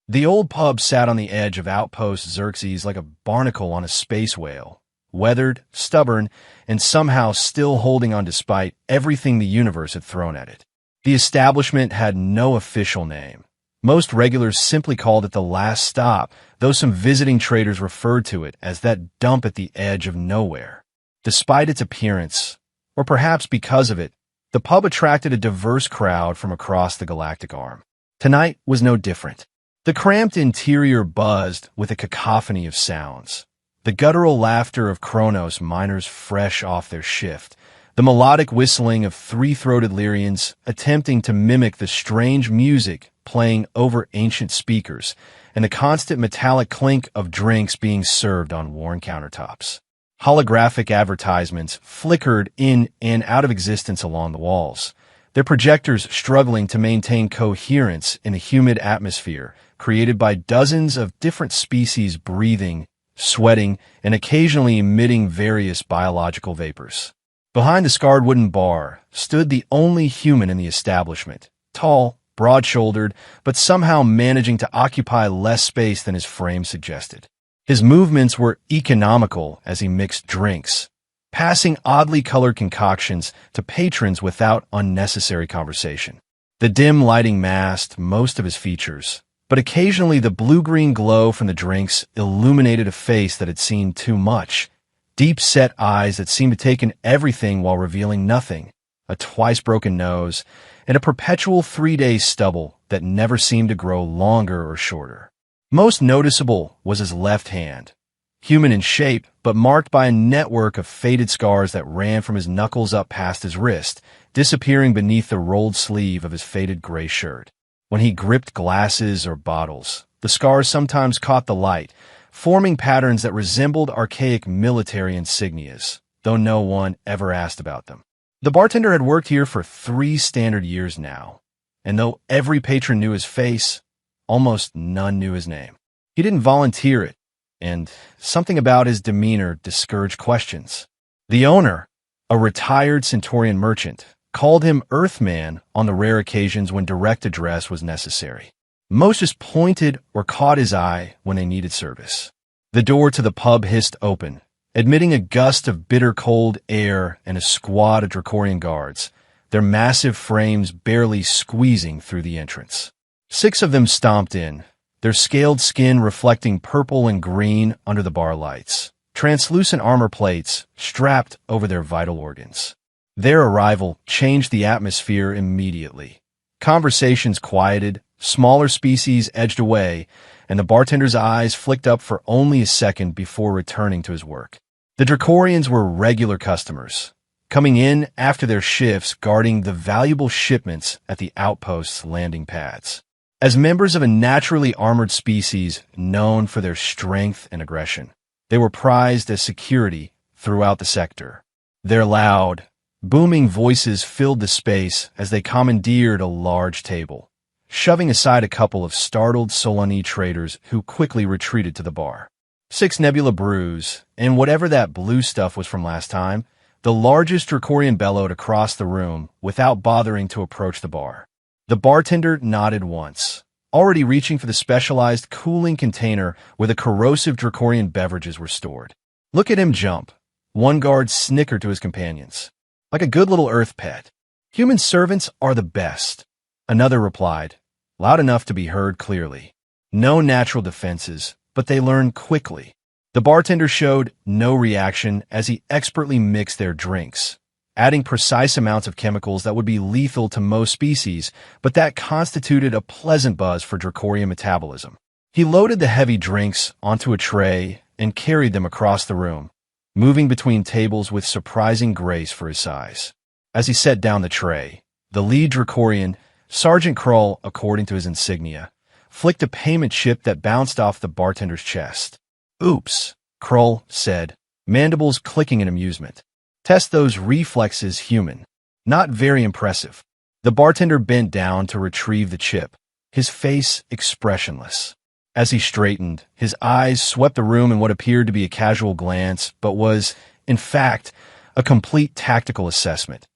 The old pub sat on the edge of outpost Xerxes like a barnacle on a space whale, weathered, stubborn, and somehow still holding on despite everything the universe had thrown at it. The establishment had no official name. Most regulars simply called it the last stop, though some visiting traders referred to it as that dump at the edge of nowhere. Despite its appearance, or perhaps because of it, the pub attracted a diverse crowd from across the galactic arm. Tonight was no different. The cramped interior buzzed with a cacophony of sounds. The guttural laughter of Kronos miners fresh off their shift, the melodic whistling of three-throated Lyrians attempting to mimic the strange music playing over ancient speakers, and the constant metallic clink of drinks being served on worn countertops. Holographic advertisements flickered in and out of existence along the walls, their projectors struggling to maintain coherence in the humid atmosphere created by dozens of different species breathing, sweating, and occasionally emitting various biological vapors. Behind the scarred wooden bar stood the only human in the establishment, tall, broad-shouldered, but somehow managing to occupy less space than his frame suggested. His movements were economical as he mixed drinks, passing oddly colored concoctions to patrons without unnecessary conversation. The dim lighting masked most of his features, but occasionally the blue-green glow from the drinks illuminated a face that had seen too much, deep-set eyes that seemed to take in everything while revealing nothing, a twice-broken nose, and a perpetual 3-day stubble that never seemed to grow longer or shorter. Most noticeable was his left hand, human in shape, but marked by a network of faded scars that ran from his knuckles up past his wrist, disappearing beneath the rolled sleeve of his faded gray shirt. When he gripped glasses or bottles, the scars sometimes caught the light, forming patterns that resembled archaic military insignias, though no one ever asked about them. The bartender had worked here for 3 standard years now, and though every patron knew his face, almost none knew his name. He didn't volunteer it, and something about his demeanor discouraged questions. The owner, a retired Centaurian merchant, called him Earthman on the rare occasions when direct address was necessary. Most just pointed or caught his eye when they needed service. The door to the pub hissed open, admitting a gust of bitter cold air and a squad of Dracorian guards, their massive frames barely squeezing through the entrance. 6 of them stomped in, their scaled skin reflecting purple and green under the bar lights, translucent armor plates strapped over their vital organs. Their arrival changed the atmosphere immediately. Conversations quieted, smaller species edged away, and the bartender's eyes flicked up for only a second before returning to his work. The Dracorians were regular customers, coming in after their shifts guarding the valuable shipments at the outpost's landing pads. As members of a naturally armored species known for their strength and aggression, they were prized as security throughout the sector. Their loud, booming voices filled the space as they commandeered a large table, shoving aside a couple of startled Solani traders who quickly retreated to the bar. 6 Nebula brews, and whatever that blue stuff was from last time, the largest Dracorian bellowed across the room without bothering to approach the bar. The bartender nodded once, already reaching for the specialized cooling container where the corrosive Dracorian beverages were stored. "Look at him jump," one guard snickered to his companions. "Like a good little earth pet. Human servants are the best," another replied, loud enough to be heard clearly. No natural defenses, but they learn quickly. The bartender showed no reaction as he expertly mixed their drinks, adding precise amounts of chemicals that would be lethal to most species, but that constituted a pleasant buzz for Dracorian metabolism. He loaded the heavy drinks onto a tray and carried them across the room, moving between tables with surprising grace for his size. As he set down the tray, the lead Dracorian, Sergeant Krull according to his insignia, flicked a payment chip that bounced off the bartender's chest. "Oops," Krull said, mandibles clicking in amusement. "Test those reflexes, human." Not very impressive. The bartender bent down to retrieve the chip, his face expressionless. As he straightened, his eyes swept the room in what appeared to be a casual glance, but was, in fact, a complete tactical assessment,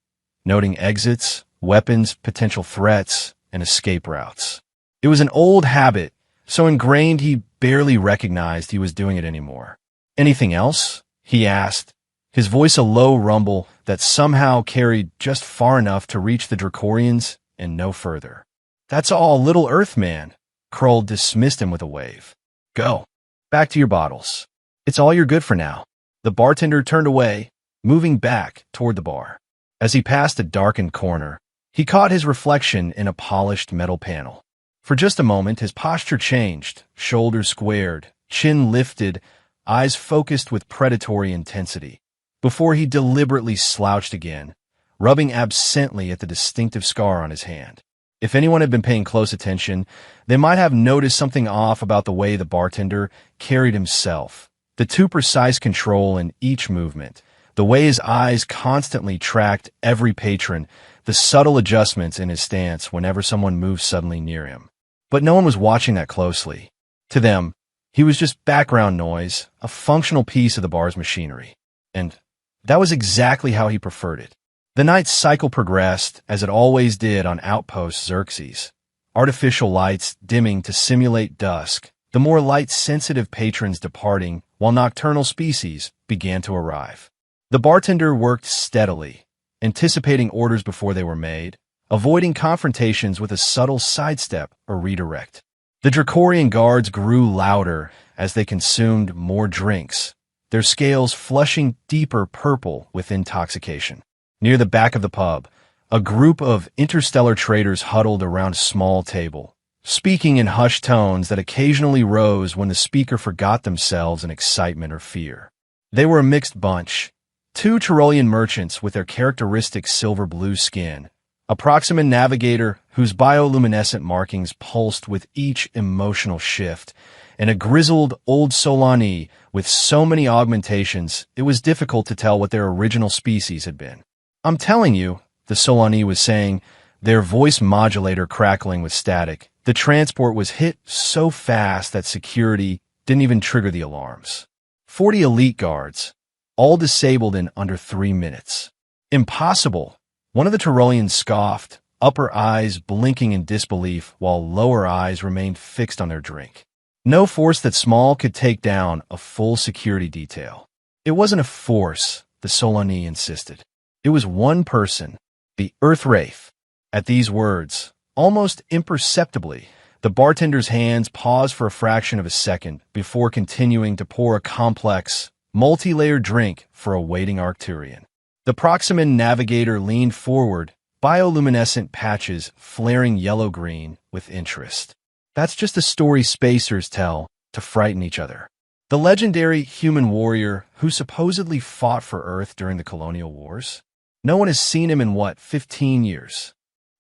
noting exits, weapons, potential threats, and escape routes. It was an old habit, so ingrained he barely recognized he was doing it anymore. "Anything else?" he asked, his voice a low rumble that somehow carried just far enough to reach the Dracorians and no further. "That's all, little Earthman." Krull dismissed him with a wave. "Go. Back to your bottles. It's all you're good for now." The bartender turned away, moving back toward the bar. As he passed a darkened corner, he caught his reflection in a polished metal panel. For just a moment, his posture changed, shoulders squared, chin lifted, eyes focused with predatory intensity, before he deliberately slouched again, rubbing absently at the distinctive scar on his hand. If anyone had been paying close attention, they might have noticed something off about the way the bartender carried himself, the too precise control in each movement, the way his eyes constantly tracked every patron, the subtle adjustments in his stance whenever someone moved suddenly near him. But no one was watching that closely. To them, he was just background noise, a functional piece of the bar's machinery. And that was exactly how he preferred it. The night's cycle progressed, as it always did on Outpost Xerxes. Artificial lights dimming to simulate dusk, the more light-sensitive patrons departing, while nocturnal species began to arrive. The bartender worked steadily, anticipating orders before they were made, avoiding confrontations with a subtle sidestep or redirect. The Dracorian guards grew louder as they consumed more drinks, their scales flushing deeper purple with intoxication. Near the back of the pub, a group of interstellar traders huddled around a small table, speaking in hushed tones that occasionally rose when the speaker forgot themselves in excitement or fear. They were a mixed bunch. Two Tyrolean merchants with their characteristic silver-blue skin, a Proximan navigator whose bioluminescent markings pulsed with each emotional shift, and a grizzled old Solani with so many augmentations it was difficult to tell what their original species had been. "I'm telling you," the Solani was saying, their voice modulator crackling with static. The transport was hit so fast that security didn't even trigger the alarms. 40 elite guards, all disabled in under 3 minutes. "Impossible," one of the Tyroleans scoffed, upper eyes blinking in disbelief while lower eyes remained fixed on their drink. No force that small could take down a full security detail. It wasn't a force, the Solani insisted. It was one person, the Earth Wraith. At these words, almost imperceptibly, the bartender's hands paused for a fraction of a second before continuing to pour a complex, multi-layered drink for a waiting Arcturian. The Proximan navigator leaned forward, bioluminescent patches flaring yellow-green with interest. "That's just a story spacers tell to frighten each other. The legendary human warrior who supposedly fought for Earth during the colonial wars? No one has seen him in, 15 years?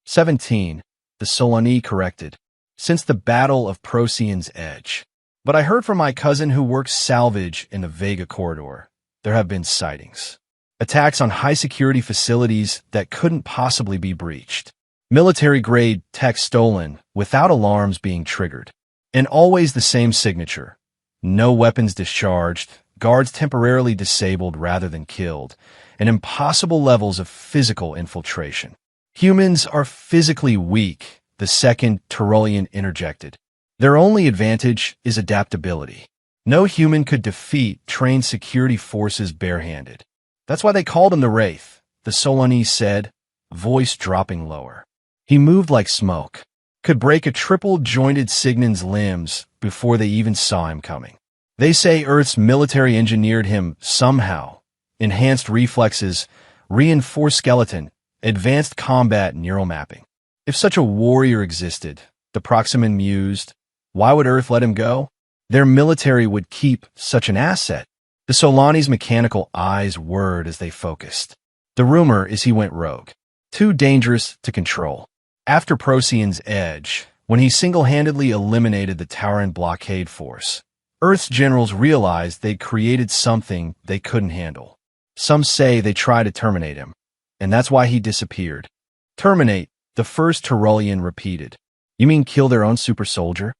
17, the Solani corrected, since the Battle of Procyon's Edge. But I heard from my cousin who works salvage in the Vega corridor. There have been sightings. Attacks on high-security facilities that couldn't possibly be breached. Military-grade tech stolen without alarms being triggered. And always the same signature. No weapons discharged, guards temporarily disabled rather than killed, and impossible levels of physical infiltration. Humans are physically weak, the second Tyrolean interjected. Their only advantage is adaptability. No human could defeat trained security forces barehanded. That's why they called him the Wraith, the Solani said, voice dropping lower. He moved like smoke, could break a triple-jointed Signan's limbs before they even saw him coming. They say Earth's military engineered him somehow. Enhanced reflexes, reinforced skeleton, advanced combat neural mapping. If such a warrior existed, the Proximan mused, why would Earth let him go? Their military would keep such an asset. The Solani's mechanical eyes whirred as they focused. The rumor is he went rogue. Too dangerous to control. After Procyon's Edge, when he single-handedly eliminated the Tauran blockade force, Earth's generals realized they'd created something they couldn't handle. Some say they tried to terminate him, and that's why he disappeared. Terminate, the first Tyrolean repeated. You mean kill their own super soldier?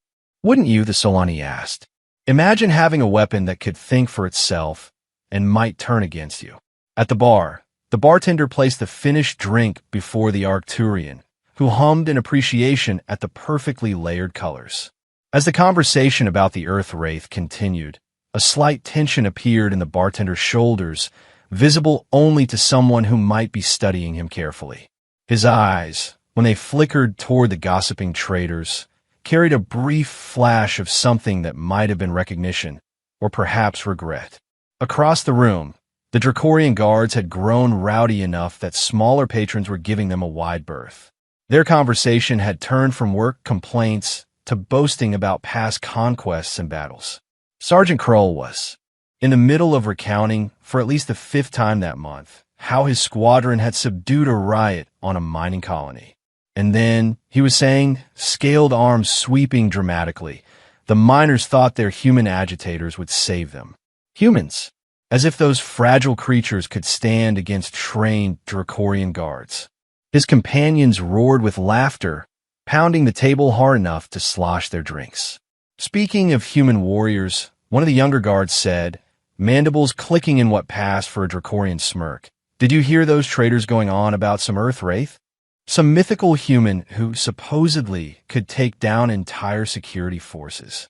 Wouldn't you, the Solani asked. Imagine having a weapon that could think for itself and might turn against you. At the bar, the bartender placed the finished drink before the Arcturian, who hummed in appreciation at the perfectly layered colors. As the conversation about the Earth Wraith continued, a slight tension appeared in the bartender's shoulders, visible only to someone who might be studying him carefully. His eyes, when they flickered toward the gossiping traders, carried a brief flash of something that might have been recognition, or perhaps regret. Across the room, the Dracorian guards had grown rowdy enough that smaller patrons were giving them a wide berth. Their conversation had turned from work complaints to boasting about past conquests and battles. Sergeant Kroll was in the middle of recounting, for at least the 5th time that month, how his squadron had subdued a riot on a mining colony. And then, he was saying, scaled arms sweeping dramatically, the miners thought their human agitators would save them. Humans, as if those fragile creatures could stand against trained Dracorian guards. His companions roared with laughter, pounding the table hard enough to slosh their drinks. Speaking of human warriors, one of the younger guards said, mandibles clicking in what passed for a Dracorian smirk, "Did you hear those traders going on about some Earth Wraith? Some mythical human who supposedly could take down entire security forces."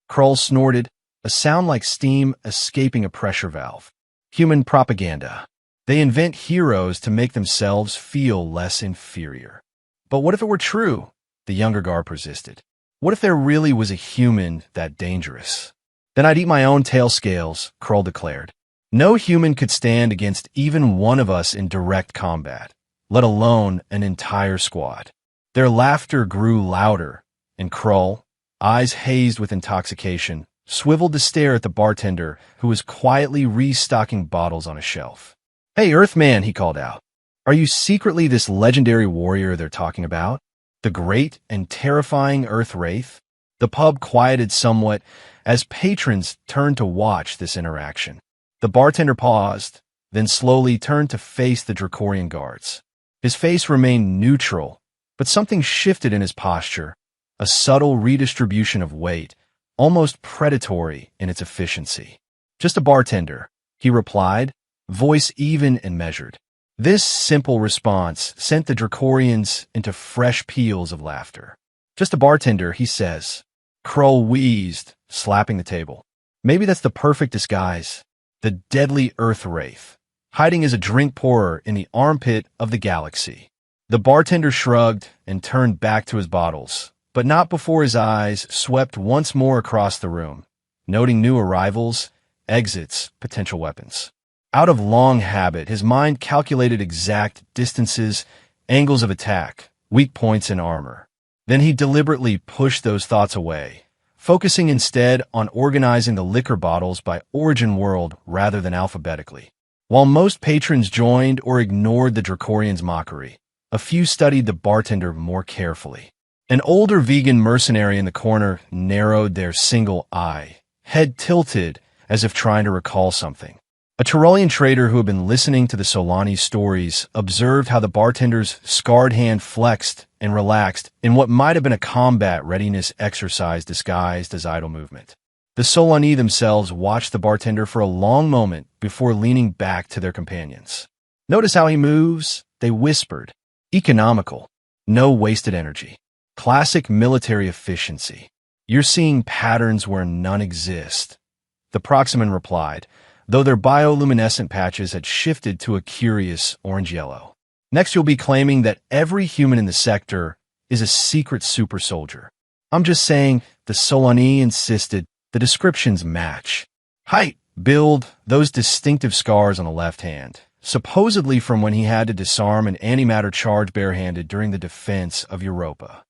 Kroll snorted, a sound like steam escaping a pressure valve. Human propaganda. They invent heroes to make themselves feel less inferior. But what if it were true? The younger guard persisted. What if there really was a human that dangerous? Then I'd eat my own tail scales, Kroll declared. No human could stand against even one of us in direct combat, let alone an entire squad. Their laughter grew louder, and Kroll, eyes hazed with intoxication, swiveled to stare at the bartender who was quietly restocking bottles on a shelf. "Hey, Earthman," he called out. "Are you secretly this legendary warrior they're talking about? The great and terrifying Earth Wraith?" The pub quieted somewhat as patrons turned to watch this interaction. The bartender paused, then slowly turned to face the Dracorian guards. His face remained neutral, but something shifted in his posture, a subtle redistribution of weight, almost predatory in its efficiency. "Just a bartender," he replied, voice even and measured. This simple response sent the Dracorians into fresh peals of laughter. "Just a bartender," he says. Kroll wheezed, slapping the table. Maybe that's the perfect disguise. The deadly Earth Wraith, hiding as a drink pourer in the armpit of the galaxy. The bartender shrugged and turned back to his bottles, but not before his eyes swept once more across the room, noting new arrivals, exits, potential weapons. Out of long habit, his mind calculated exact distances, angles of attack, weak points in armor. Then he deliberately pushed those thoughts away, focusing instead on organizing the liquor bottles by origin world rather than alphabetically. While most patrons joined or ignored the Dracorians' mockery, a few studied the bartender more carefully. An older vegan mercenary in the corner narrowed their single eye, head tilted as if trying to recall something. A Tyrolean trader who had been listening to the Solani stories observed how the bartender's scarred hand flexed and relaxed in what might have been a combat readiness exercise disguised as idle movement. The Solani themselves watched the bartender for a long moment before leaning back to their companions. "Notice how he moves," they whispered. "Economical. No wasted energy. Classic military efficiency. You're seeing patterns where none exist," the Proximan replied, though their bioluminescent patches had shifted to a curious orange-yellow. "Next you'll be claiming that every human in the sector is a secret super soldier." "I'm just saying," the Solani insisted, "the descriptions match. Height, build, those distinctive scars on the left hand, supposedly from when he had to disarm an antimatter charge barehanded during the defense of Europa."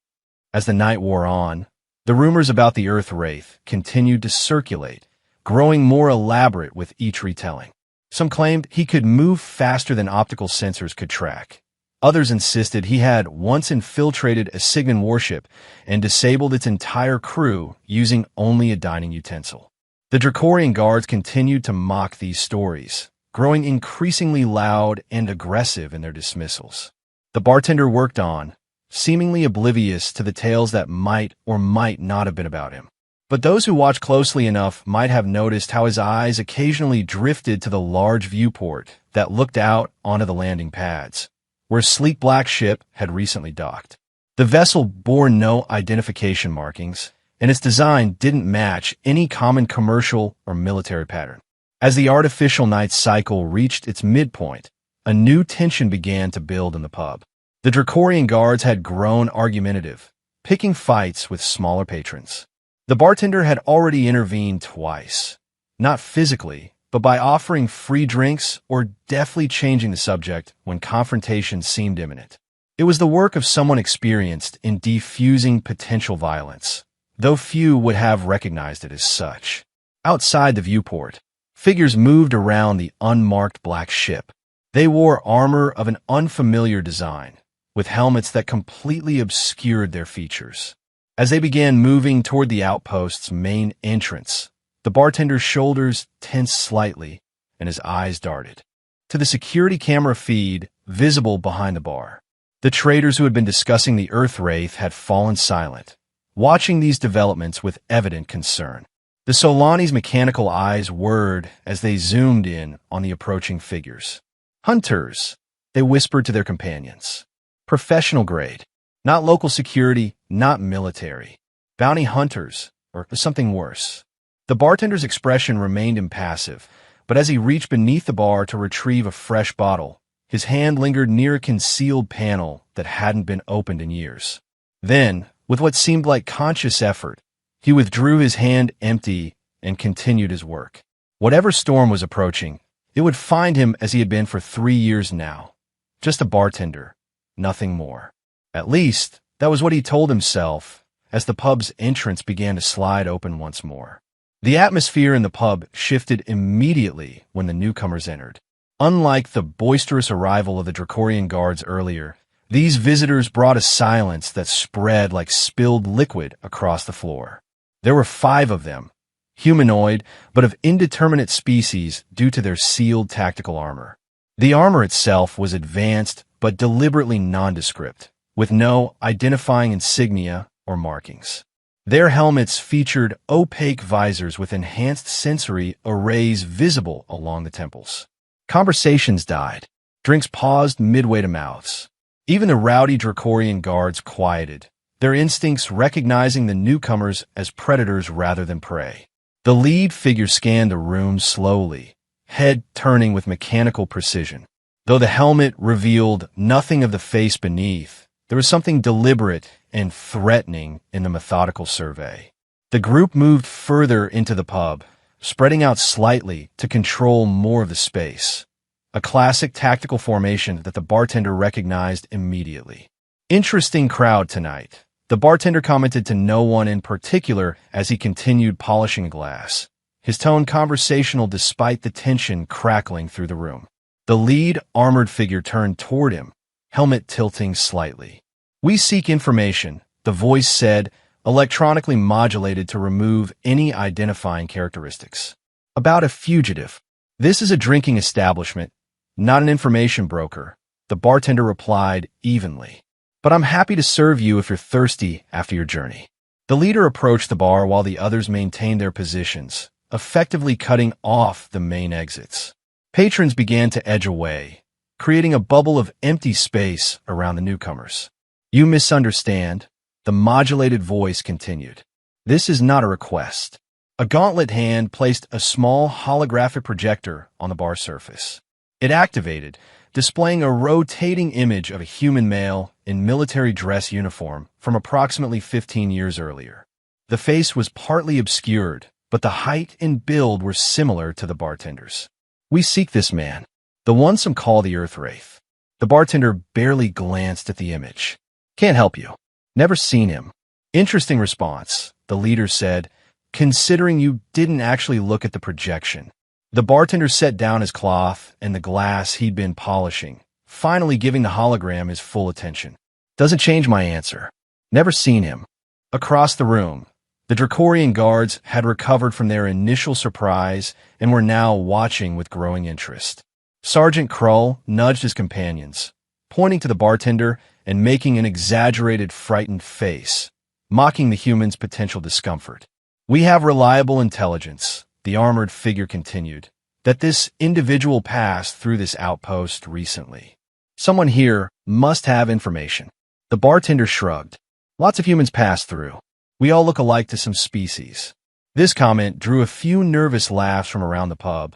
As the night wore on, the rumors about the Earth Wraith continued to circulate, growing more elaborate with each retelling. Some claimed he could move faster than optical sensors could track. Others insisted he had once infiltrated a Signan warship and disabled its entire crew using only a dining utensil. The Dracorian guards continued to mock these stories, growing increasingly loud and aggressive in their dismissals. The bartender worked on, seemingly oblivious to the tales that might or might not have been about him. But those who watched closely enough might have noticed how his eyes occasionally drifted to the large viewport that looked out onto the landing pads, where a sleek black ship had recently docked. The vessel bore no identification markings, and its design didn't match any common commercial or military pattern. As the artificial night cycle reached its midpoint, a new tension began to build in the pub. The Dracorian guards had grown argumentative, picking fights with smaller patrons. The bartender had already intervened twice, not physically, but by offering free drinks or deftly changing the subject when confrontation seemed imminent. It was the work of someone experienced in defusing potential violence, though few would have recognized it as such. Outside the viewport, figures moved around the unmarked black ship. They wore armor of an unfamiliar design, with helmets that completely obscured their features. As they began moving toward the outpost's main entrance, the bartender's shoulders tensed slightly and his eyes darted to the security camera feed visible behind the bar. The traders who had been discussing the Earth Wraith had fallen silent, watching these developments with evident concern. The Solani's mechanical eyes whirred as they zoomed in on the approaching figures. Hunters, they whispered to their companions. Professional grade. Not local security, not military. Bounty hunters, or something worse. The bartender's expression remained impassive, but as he reached beneath the bar to retrieve a fresh bottle, his hand lingered near a concealed panel that hadn't been opened in years. Then, with what seemed like conscious effort, he withdrew his hand empty and continued his work. Whatever storm was approaching, it would find him as he had been for 3 years now. Just a bartender, nothing more. At least, that was what he told himself as the pub's entrance began to slide open once more. The atmosphere in the pub shifted immediately when the newcomers entered. Unlike the boisterous arrival of the Dracorian guards earlier, these visitors brought a silence that spread like spilled liquid across the floor. There were 5 of them, humanoid but of indeterminate species due to their sealed tactical armor. The armor itself was advanced but deliberately nondescript, with no identifying insignia or markings. Their helmets featured opaque visors with enhanced sensory arrays visible along the temples. Conversations died. Drinks paused midway to mouths. Even the rowdy Dracorian guards quieted, their instincts recognizing the newcomers as predators rather than prey. The lead figure scanned the room slowly, head turning with mechanical precision. Though the helmet revealed nothing of the face beneath, there was something deliberate and threatening in the methodical survey. The group moved further into the pub, spreading out slightly to control more of the space. A classic tactical formation that the bartender recognized immediately. Interesting crowd tonight, the bartender commented to no one in particular as he continued polishing a glass, his tone conversational despite the tension crackling through the room. The lead armored figure turned toward him, helmet tilting slightly. "We seek information," the voice said, electronically modulated to remove any identifying characteristics. "About a fugitive. This is a drinking establishment, not an information broker," the bartender replied evenly. "But I'm happy to serve you if you're thirsty after your journey." The leader approached the bar while the others maintained their positions, effectively cutting off the main exits. Patrons began to edge away, creating a bubble of empty space around the newcomers. "You misunderstand," the modulated voice continued. "This is not a request." A gauntlet hand placed a small holographic projector on the bar surface. It activated, displaying a rotating image of a human male in military dress uniform from approximately 15 years earlier. The face was partly obscured, but the height and build were similar to the bartender's. "We seek this man, the one some call the Earth Wraith." The bartender barely glanced at the image. "Can't help you. Never seen him." "Interesting response," the leader said, "considering you didn't actually look at the projection." The bartender set down his cloth and the glass he'd been polishing, finally giving the hologram his full attention. "Doesn't change my answer. Never seen him." Across the room, the Dracorian guards had recovered from their initial surprise and were now watching with growing interest. Sergeant Krull nudged his companions, pointing to the bartender and making an exaggerated, frightened face, mocking the human's potential discomfort. "We have reliable intelligence," the armored figure continued, "that this individual passed through this outpost recently. Someone here must have information." The bartender shrugged. "Lots of humans pass through. We all look alike to some species. This comment drew a few nervous laughs from around the pub,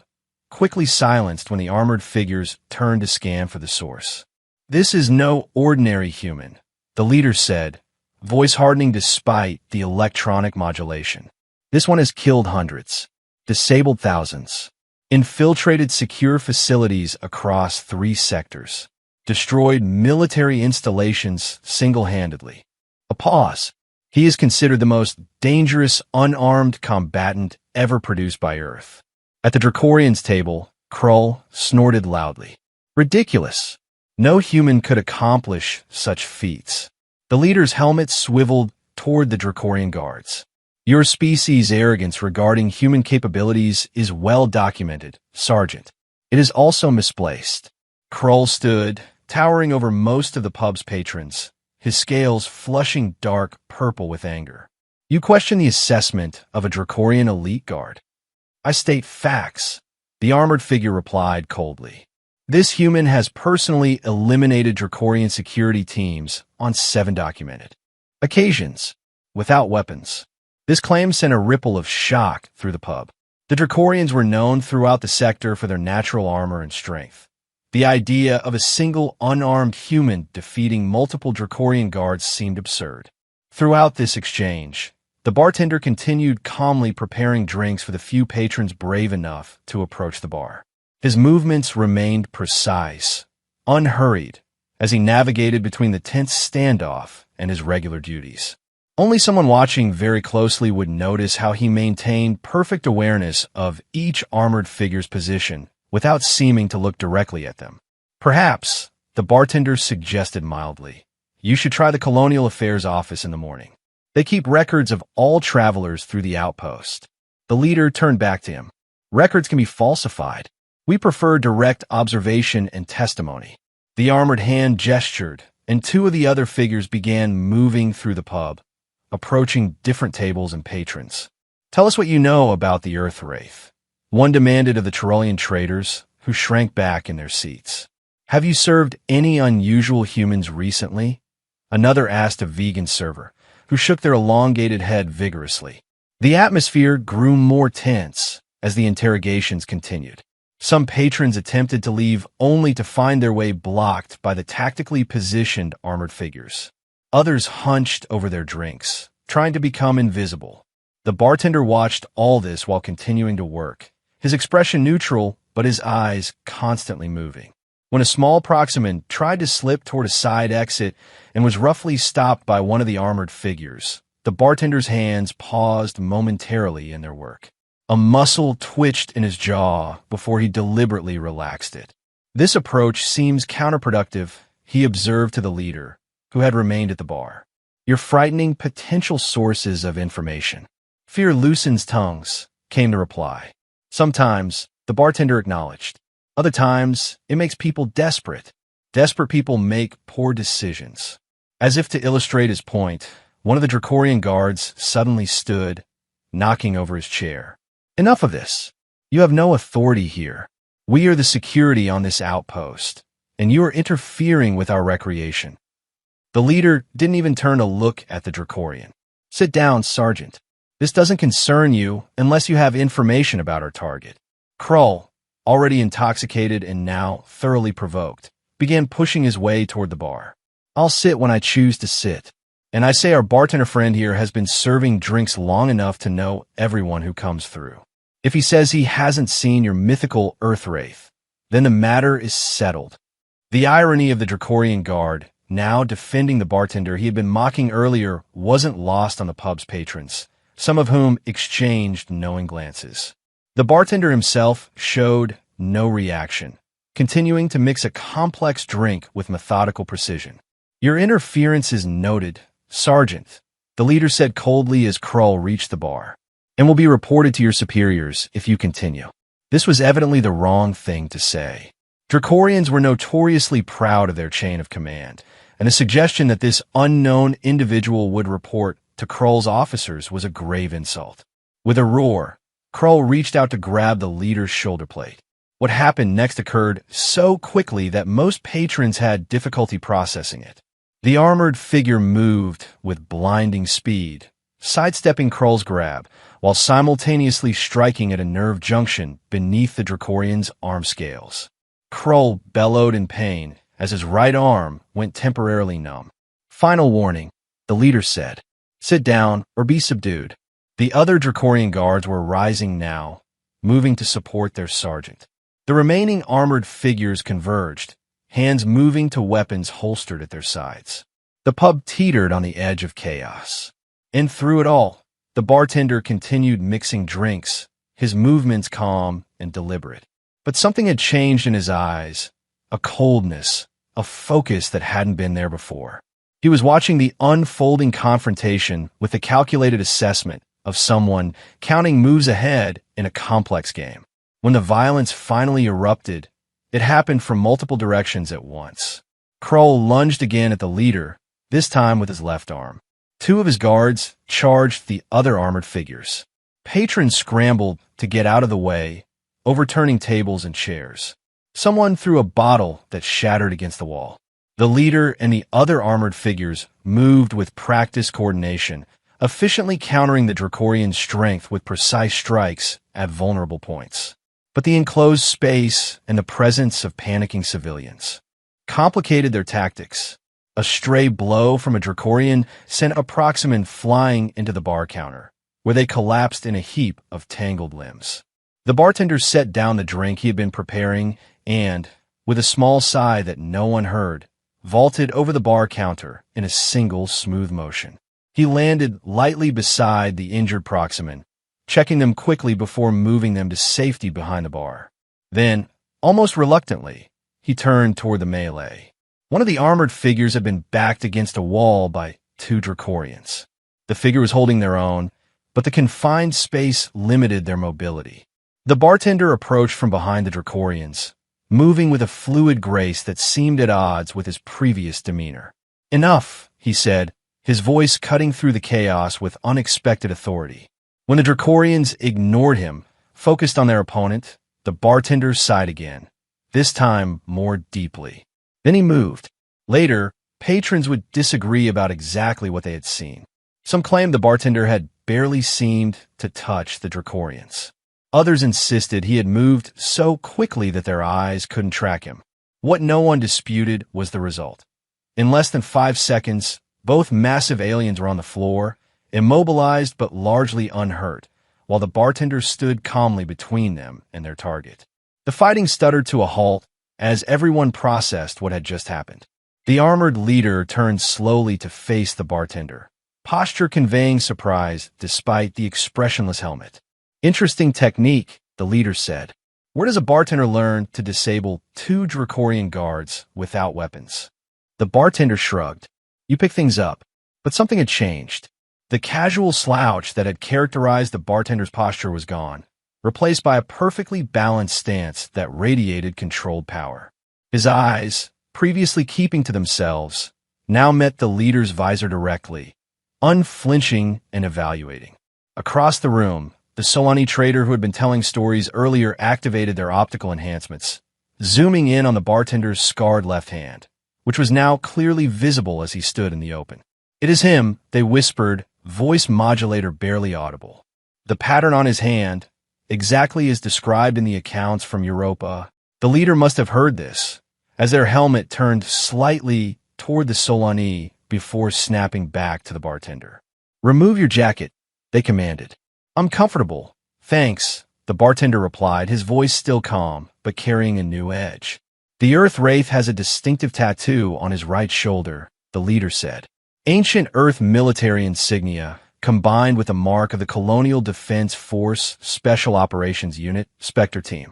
quickly silenced when the armored figures turned to scan for the source. This is no ordinary human, the leader said, voice hardening despite the electronic modulation. This one has killed hundreds, disabled thousands, infiltrated secure facilities across 3 sectors, destroyed military installations single-handedly. A pause. He is considered the most dangerous unarmed combatant ever produced by Earth. At the Dracorian's table, Krull snorted loudly. Ridiculous. No human could accomplish such feats. The leader's helmet swiveled toward the Dracorian guards. Your species' arrogance regarding human capabilities is well documented, Sergeant. It is also misplaced. Krull stood, towering over most of the pub's patrons, his scales flushing dark purple with anger. You question the assessment of a Dracorian elite guard. I state facts, the armored figure replied coldly. This human has personally eliminated Dracorian security teams on 7 documented occasions, without weapons. This claim sent a ripple of shock through the pub. The Dracorians were known throughout the sector for their natural armor and strength. The idea of a single unarmed human defeating multiple Dracorian guards seemed absurd. Throughout this exchange, the bartender continued calmly preparing drinks for the few patrons brave enough to approach the bar. His movements remained precise, unhurried, as he navigated between the tense standoff and his regular duties. Only someone watching very closely would notice how he maintained perfect awareness of each armored figure's position without seeming to look directly at them. Perhaps, the bartender suggested mildly, you should try the Colonial Affairs office in the morning. They keep records of all travelers through the outpost. The leader turned back to him. Records can be falsified. We prefer direct observation and testimony. The armored hand gestured, and 2 of the other figures began moving through the pub, approaching different tables and patrons. Tell us what you know about the Earth Wraith. One demanded of the Tyrolean traders, who shrank back in their seats. Have you served any unusual humans recently? Another asked a vegan server, who shook their elongated head vigorously. The atmosphere grew more tense as the interrogations continued. Some patrons attempted to leave only to find their way blocked by the tactically positioned armored figures. Others hunched over their drinks, trying to become invisible. The bartender watched all this while continuing to work, his expression neutral, but his eyes constantly moving. When a small proximant tried to slip toward a side exit and was roughly stopped by one of the armored figures, the bartender's hands paused momentarily in their work. A muscle twitched in his jaw before he deliberately relaxed it. This approach seems counterproductive, he observed to the leader, who had remained at the bar. You're frightening potential sources of information. Fear loosens tongues, came the reply. Sometimes, the bartender acknowledged. Other times, it makes people desperate. Desperate people make poor decisions. As if to illustrate his point, one of the Dracorian guards suddenly stood, knocking over his chair. Enough of this. You have no authority here. We are the security on this outpost, and you are interfering with our recreation. The leader didn't even turn to look at the Dracorian. Sit down, Sergeant. This doesn't concern you unless you have information about our target. Krull, already intoxicated and now thoroughly provoked, began pushing his way toward the bar. I'll sit when I choose to sit. And I say our bartender friend here has been serving drinks long enough to know everyone who comes through. If he says he hasn't seen your mythical Earth Wraith, then the matter is settled. The irony of the Dracorian guard, now defending the bartender he had been mocking earlier, wasn't lost on the pub's patrons, some of whom exchanged knowing glances. The bartender himself showed no reaction, continuing to mix a complex drink with methodical precision. Your interference is noted, Sergeant, the leader said coldly as Krull reached the bar, and will be reported to your superiors if you continue. This was evidently the wrong thing to say. Dracorians were notoriously proud of their chain of command, and the suggestion that this unknown individual would report to Krull's officers was a grave insult. With a roar, Krull reached out to grab the leader's shoulder plate. What happened next occurred so quickly that most patrons had difficulty processing it. The armored figure moved with blinding speed, sidestepping Krull's grab, while simultaneously striking at a nerve junction beneath the Dracorian's arm scales. Krull bellowed in pain as his right arm went temporarily numb. "Final warning," the leader said. "Sit down or be subdued." The other Dracorian guards were rising now, moving to support their sergeant. The remaining armored figures converged, hands moving to weapons holstered at their sides. The pub teetered on the edge of chaos. And through it all, the bartender continued mixing drinks, his movements calm and deliberate. But something had changed in his eyes, a coldness, a focus that hadn't been there before. He was watching the unfolding confrontation with the calculated assessment of someone counting moves ahead in a complex game. When the violence finally erupted, it happened from multiple directions at once. Krull lunged again at the leader, this time with his left arm. Two of his guards charged the other armored figures. Patrons scrambled to get out of the way, overturning tables and chairs. Someone threw a bottle that shattered against the wall. The leader and the other armored figures moved with practiced coordination, efficiently countering the Dracorian's strength with precise strikes at vulnerable points. But the enclosed space and the presence of panicking civilians complicated their tactics. A stray blow from a Dracorian sent a Proximan flying into the bar counter, where they collapsed in a heap of tangled limbs. The bartender set down the drink he had been preparing and, with a small sigh that no one heard, vaulted over the bar counter in a single smooth motion. He landed lightly beside the injured Proximan, checking them quickly before moving them to safety behind the bar. Then, almost reluctantly, he turned toward the melee. One of the armored figures had been backed against a wall by two Dracorians. The figure was holding their own, but the confined space limited their mobility. The bartender approached from behind the Dracorians, moving with a fluid grace that seemed at odds with his previous demeanor. "Enough," he said, his voice cutting through the chaos with unexpected authority. When the Dracorians ignored him, focused on their opponent, the bartender sighed again, this time more deeply. Then he moved. Later, patrons would disagree about exactly what they had seen. Some claimed the bartender had barely seemed to touch the Dracorians. Others insisted he had moved so quickly that their eyes couldn't track him. What no one disputed was the result. In less than 5 seconds, both massive aliens were on the floor, immobilized but largely unhurt, while the bartender stood calmly between them and their target. The fighting stuttered to a halt as everyone processed what had just happened. The armored leader turned slowly to face the bartender, posture conveying surprise despite the expressionless helmet. "Interesting technique," the leader said. "Where does a bartender learn to disable two Dracorian guards without weapons?" The bartender shrugged. "You pick things up." But something had changed. The casual slouch that had characterized the bartender's posture was gone, replaced by a perfectly balanced stance that radiated controlled power. His eyes, previously keeping to themselves, now met the leader's visor directly, unflinching and evaluating. Across the room, the Solani trader who had been telling stories earlier activated their optical enhancements, zooming in on the bartender's scarred left hand, which was now clearly visible as he stood in the open. "It is him," they whispered, voice modulator barely audible. The pattern on his hand, exactly as described in the accounts from Europa, the leader must have heard this, as their helmet turned slightly toward the Solani before snapping back to the bartender. "Remove your jacket," they commanded. "I'm comfortable, thanks," the bartender replied, his voice still calm, but carrying a new edge. "The Earth Wraith has a distinctive tattoo on his right shoulder," the leader said. Ancient Earth military insignia, combined with a mark of the Colonial Defense Force Special Operations Unit, Spectre Team.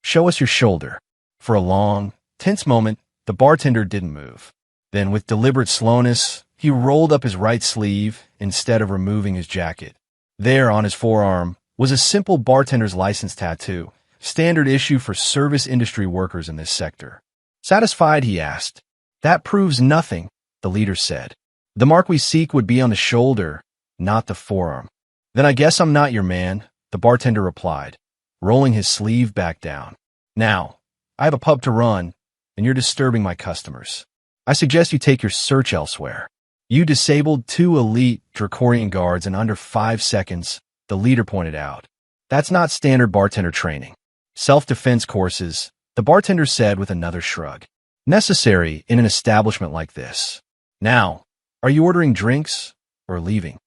"Show us your shoulder." For a long, tense moment, the bartender didn't move. Then, with deliberate slowness, he rolled up his right sleeve instead of removing his jacket. There, on his forearm, was a simple bartender's license tattoo, standard issue for service industry workers in this sector. Satisfied, he asked. "That proves nothing," the leader said. "The mark we seek would be on the shoulder, not the forearm." "Then I guess I'm not your man," the bartender replied, rolling his sleeve back down. "Now, I have a pub to run, and you're disturbing my customers. I suggest you take your search elsewhere." You disabled 2 elite Dracorian guards in under 5 seconds, the leader pointed out. That's not standard bartender training. Self-defense courses, the bartender said with another shrug. Necessary in an establishment like this. Now, are you ordering drinks or leaving?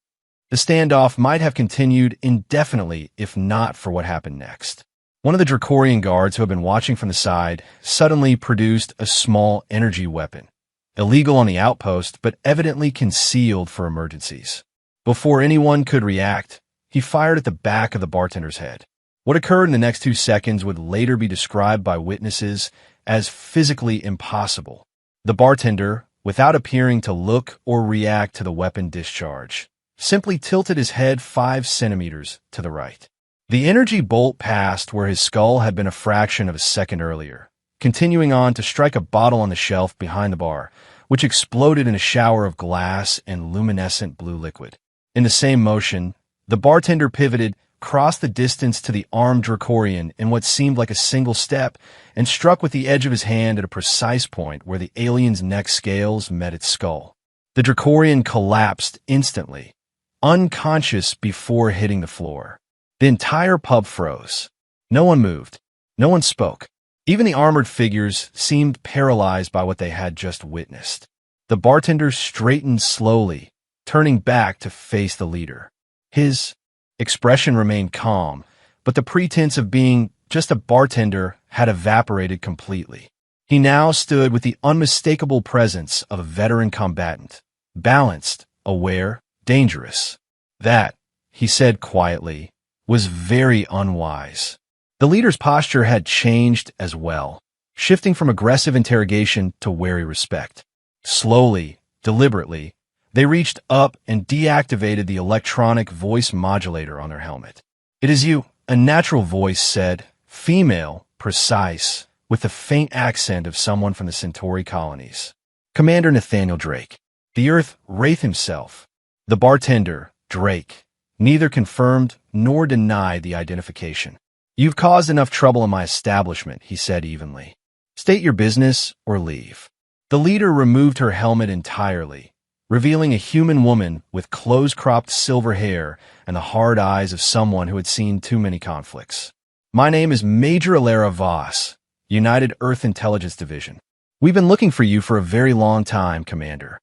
The standoff might have continued indefinitely if not for what happened next. One of the Dracorian guards who had been watching from the side suddenly produced a small energy weapon, illegal on the outpost but evidently concealed for emergencies. Before anyone could react, he fired at the back of the bartender's head. What occurred in the next 2 seconds would later be described by witnesses as physically impossible. The bartender, without appearing to look or react to the weapon discharge, simply tilted his head 5 centimeters to the right. The energy bolt passed where his skull had been a fraction of a second earlier, continuing on to strike a bottle on the shelf behind the bar, which exploded in a shower of glass and luminescent blue liquid. In the same motion, the bartender pivoted, crossed the distance to the armed Dracorian in what seemed like a single step, and struck with the edge of his hand at a precise point where the alien's neck scales met its skull. The Dracorian collapsed instantly, unconscious before hitting the floor. The entire pub froze. No one moved. No one spoke. Even the armored figures seemed paralyzed by what they had just witnessed. The bartender straightened slowly, turning back to face the leader. His expression remained calm, but the pretense of being just a bartender had evaporated completely. He now stood with the unmistakable presence of a veteran combatant, balanced, aware, dangerous. That, he said quietly, was very unwise. The leader's posture had changed as well, shifting from aggressive interrogation to wary respect. Slowly, deliberately, they reached up and deactivated the electronic voice modulator on their helmet. "It is you," a natural voice said, female, precise, with the faint accent of someone from the Centauri colonies. "Commander Nathaniel Drake." The Earth Wraith himself. The bartender, Drake, neither confirmed nor denied the identification. "You've caused enough trouble in my establishment," he said evenly. "State your business or leave." The leader removed her helmet entirely, revealing a human woman with close-cropped silver hair and the hard eyes of someone who had seen too many conflicts. "My name is Major Alara Voss, United Earth Intelligence Division. We've been looking for you for a very long time, Commander."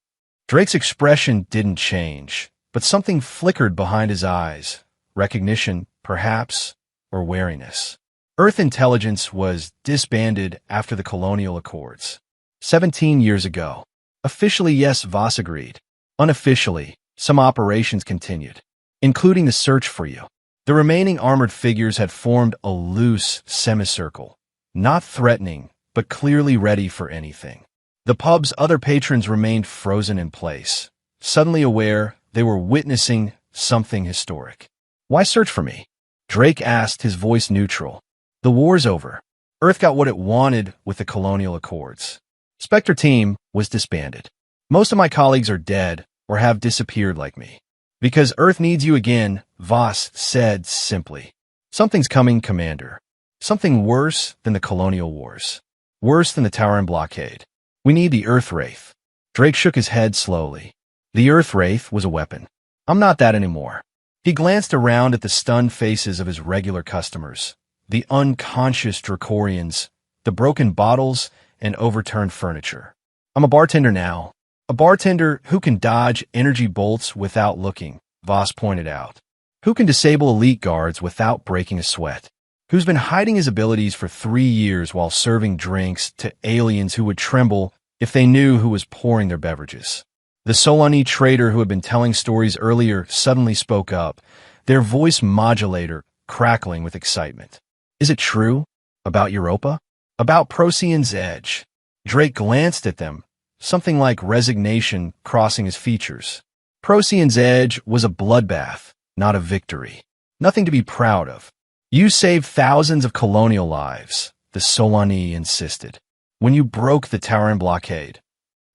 Drake's expression didn't change, but something flickered behind his eyes. Recognition, perhaps, or wariness. Earth intelligence was disbanded after the colonial accords. 17 years ago. Officially, yes, Voss agreed. Unofficially, some operations continued, including the search for you. The remaining armored figures had formed a loose semicircle, not threatening, but clearly ready for anything. The pub's other patrons remained frozen in place, suddenly aware they were witnessing something historic. "Why search for me?" Drake asked, his voice neutral. "The war's over. Earth got what it wanted with the colonial accords. Spectre team was disbanded. Most of my colleagues are dead or have disappeared like me. Because Earth needs you again," Voss said simply. "Something's coming, Commander. Something worse than the colonial wars. Worse than the Tauran blockade. We need the Earth Wraith." Drake shook his head slowly. The Earth Wraith was a weapon. "I'm not that anymore." He glanced around at the stunned faces of his regular customers, the unconscious Dracorians, the broken bottles, and overturned furniture. "I'm a bartender now. A bartender who can dodge energy bolts without looking," Voss pointed out. "Who can disable elite guards without breaking a sweat. Who's been hiding his abilities for 3 years while serving drinks to aliens who would tremble if they knew who was pouring their beverages." The Solani trader who had been telling stories earlier suddenly spoke up, their voice modulator crackling with excitement. "Is it true? About Europa? About Procyon's Edge?" Drake glanced at them, something like resignation crossing his features. Procyon's Edge was a bloodbath, not a victory. Nothing to be proud of. "You saved thousands of colonial lives," the Solani insisted, "when you broke the Tauran blockade."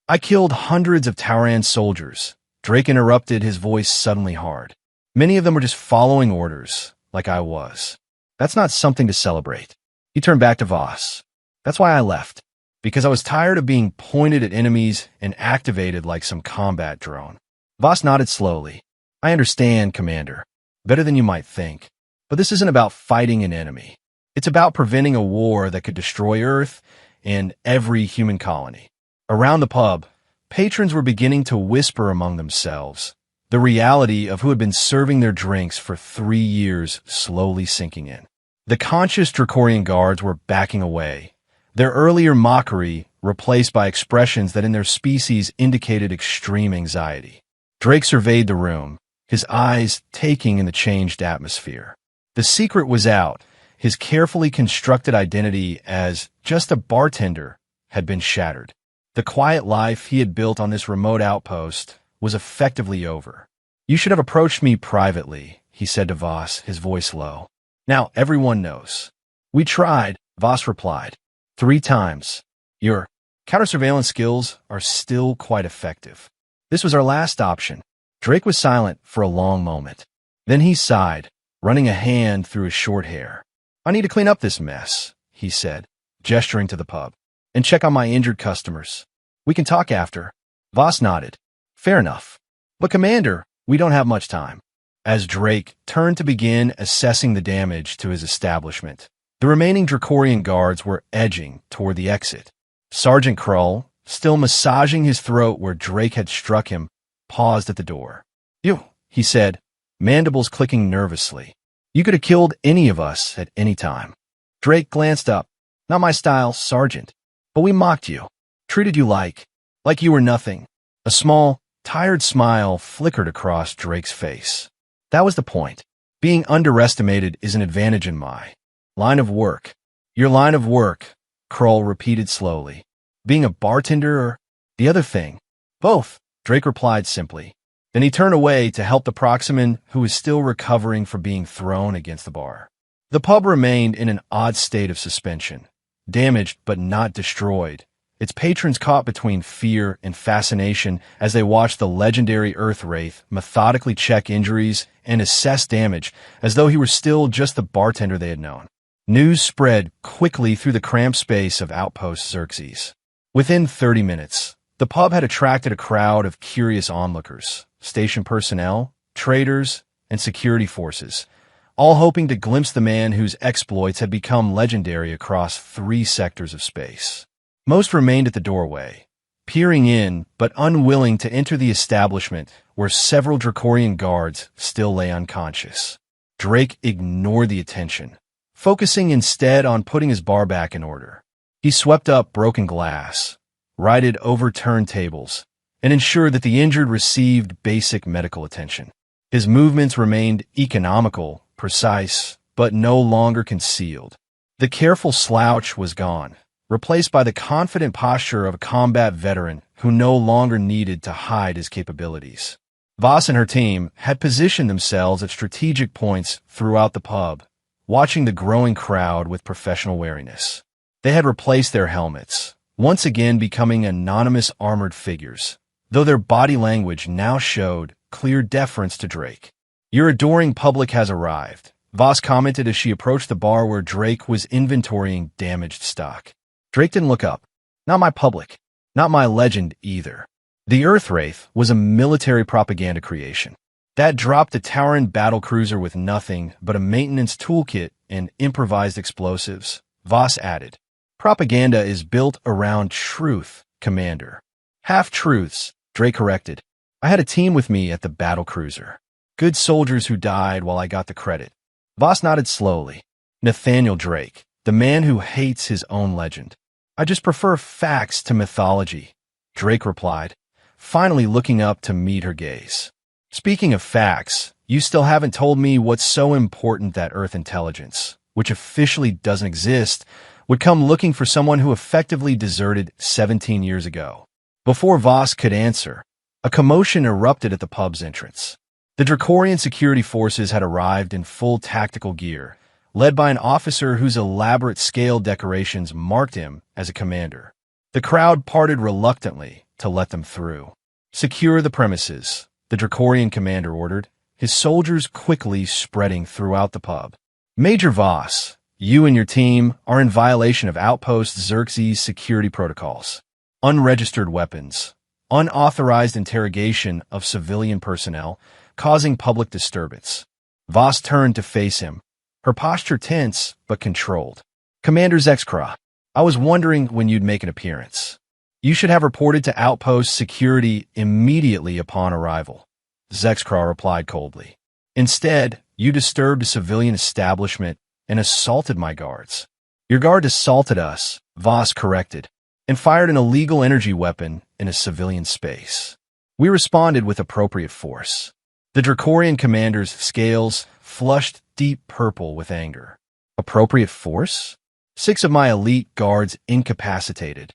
"I killed hundreds of Tauran soldiers," Drake interrupted, his voice suddenly hard. "Many of them were just following orders, like I was. That's not something to celebrate." He turned back to Voss. "That's why I left. Because I was tired of being pointed at enemies and activated like some combat drone. Voss nodded slowly. I understand, Commander. Better than you might think. But this isn't about fighting an enemy. It's about preventing a war that could destroy Earth and every human colony. Around the pub, patrons were beginning to whisper among themselves, the reality of who had been serving their drinks for 3 years slowly sinking in. The conscious Dracorian guards were backing away, their earlier mockery replaced by expressions that in their species indicated extreme anxiety. Drake surveyed the room, his eyes taking in the changed atmosphere. The secret was out. His carefully constructed identity as just a bartender had been shattered. The quiet life he had built on this remote outpost was effectively over. You should have approached me privately, he said to Voss, his voice low. Now everyone knows. We tried, Voss replied. 3 times. Your counter-surveillance skills are still quite effective. This was our last option. Drake was silent for a long moment. Then he sighed, running a hand through his short hair. I need to clean up this mess, he said, gesturing to the pub, and check on my injured customers. We can talk after. Voss nodded. Fair enough. But Commander, we don't have much time. As Drake turned to begin assessing the damage to his establishment, the remaining Dracorian guards were edging toward the exit. Sergeant Krull, still massaging his throat where Drake had struck him, paused at the door. You, he said, mandibles clicking nervously. You could have killed any of us at any time. Drake glanced up. Not my style, Sergeant. But we mocked you. Treated you like you were nothing. A small, tired smile flickered across Drake's face. That was the point. Being underestimated is an advantage in my line of work. Your line of work, Krull repeated slowly. Being a bartender or the other thing? Both, Drake replied simply. Then he turned away to help the Proximan who was still recovering from being thrown against the bar. The pub remained in an odd state of suspension, damaged but not destroyed, its patrons caught between fear and fascination as they watched the legendary Earth Wraith methodically check injuries and assess damage as though he were still just the bartender they had known. News spread quickly through the cramped space of Outpost Xerxes. Within 30 minutes, the pub had attracted a crowd of curious onlookers, station personnel, traders, and security forces, all hoping to glimpse the man whose exploits had become legendary across 3 sectors of space. Most remained at the doorway, peering in but unwilling to enter the establishment where several Dracorian guards still lay unconscious. Drake ignored the attention, focusing instead on putting his bar back in order. He swept up broken glass, righted overturned tables, and ensured that the injured received basic medical attention. His movements remained economical, precise, but no longer concealed. The careful slouch was gone, replaced by the confident posture of a combat veteran who no longer needed to hide his capabilities. Voss and her team had positioned themselves at strategic points throughout the pub, watching the growing crowd with professional wariness. They had replaced their helmets, once again becoming anonymous armored figures, though their body language now showed clear deference to Drake. Your adoring public has arrived, Voss commented as she approached the bar where Drake was inventorying damaged stock. Drake didn't look up. Not my public. Not my legend either. The Earth Wraith was a military propaganda creation. That dropped a Tauran battlecruiser with nothing but a maintenance toolkit and improvised explosives, Voss added. Propaganda is built around truth, Commander. Half-truths, Drake corrected. I had a team with me at the battlecruiser. Good soldiers who died while I got the credit. Voss nodded slowly. Nathaniel Drake, the man who hates his own legend. I just prefer facts to mythology, Drake replied, finally looking up to meet her gaze. Speaking of facts, you still haven't told me what's so important that Earth intelligence, which officially doesn't exist, would come looking for someone who effectively deserted 17 years ago. Before Voss could answer, a commotion erupted at the pub's entrance. The Dracorian security forces had arrived in full tactical gear, led by an officer whose elaborate scale decorations marked him as a commander. The crowd parted reluctantly to let them through. Secure the premises, the Dracorian commander ordered, his soldiers quickly spreading throughout the pub. Major Voss, You and your team are in violation of Outpost Xerxes security protocols. Unregistered weapons. Unauthorized interrogation of civilian personnel, causing public disturbance. Voss turned to face him, her posture tense but controlled. Commander Zexcra, I was wondering when you'd make an appearance. You should have reported to Outpost security immediately upon arrival. Zexcra replied coldly. Instead, you disturbed a civilian establishment and assaulted my guards. Your guard assaulted us, Voss corrected, and fired an illegal energy weapon in a civilian space. We responded with appropriate force. The Dracorian commander's scales flushed deep purple with anger. Appropriate force? 6 of my elite guards incapacitated.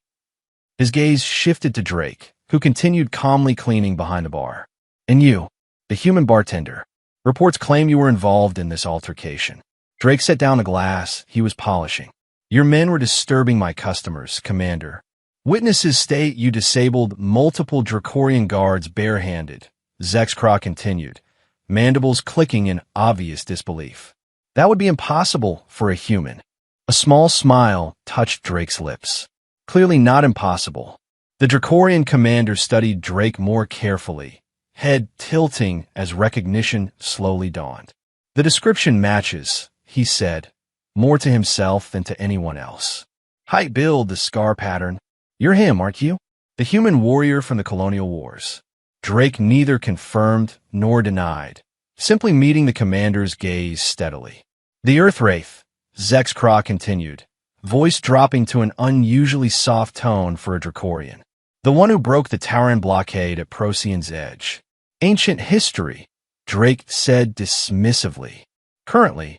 His gaze shifted to Drake, who continued calmly cleaning behind the bar. And you, the human bartender. Reports claim you were involved in this altercation. Drake set down a glass he was polishing. Your men were disturbing my customers, Commander. Witnesses state you disabled multiple Dracorian guards barehanded. Zexcra continued, mandibles clicking in obvious disbelief. That would be impossible for a human. A small smile touched Drake's lips. Clearly not impossible. The Dracorian commander studied Drake more carefully, head tilting as recognition slowly dawned. The description matches, he said, more to himself than to anyone else. Height, build, the scar pattern. You're him, aren't you? The human warrior from the colonial wars. Drake neither confirmed nor denied, simply meeting the commander's gaze steadily. The Earthwraith, Zexcra continued, voice dropping to an unusually soft tone for a Dracorian. The one who broke the Tauran blockade at Procyon's edge. Ancient history, Drake said dismissively. Currently,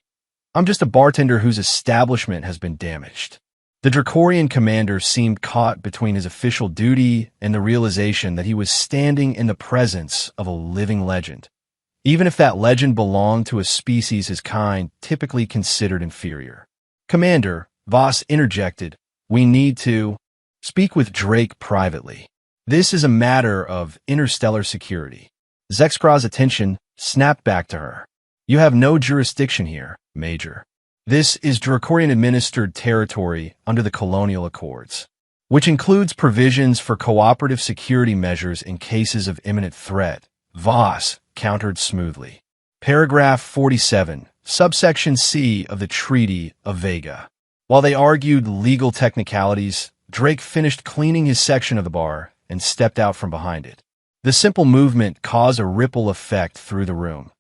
I'm just a bartender whose establishment has been damaged. The Dracorian commander seemed caught between his official duty and the realization that he was standing in the presence of a living legend, even if that legend belonged to a species his kind typically considered inferior. Commander, Voss interjected, we need to speak with Drake privately. This is a matter of interstellar security. Zexcra's attention snapped back to her. You have no jurisdiction here, Major. This is Dracorian-administered territory under the Colonial Accords, which includes provisions for cooperative security measures in cases of imminent threat. Voss countered smoothly. Paragraph 47, subsection C of the Treaty of Vega. While they argued legal technicalities, Drake finished cleaning his section of the bar and stepped out from behind it. The simple movement caused a ripple effect through the room.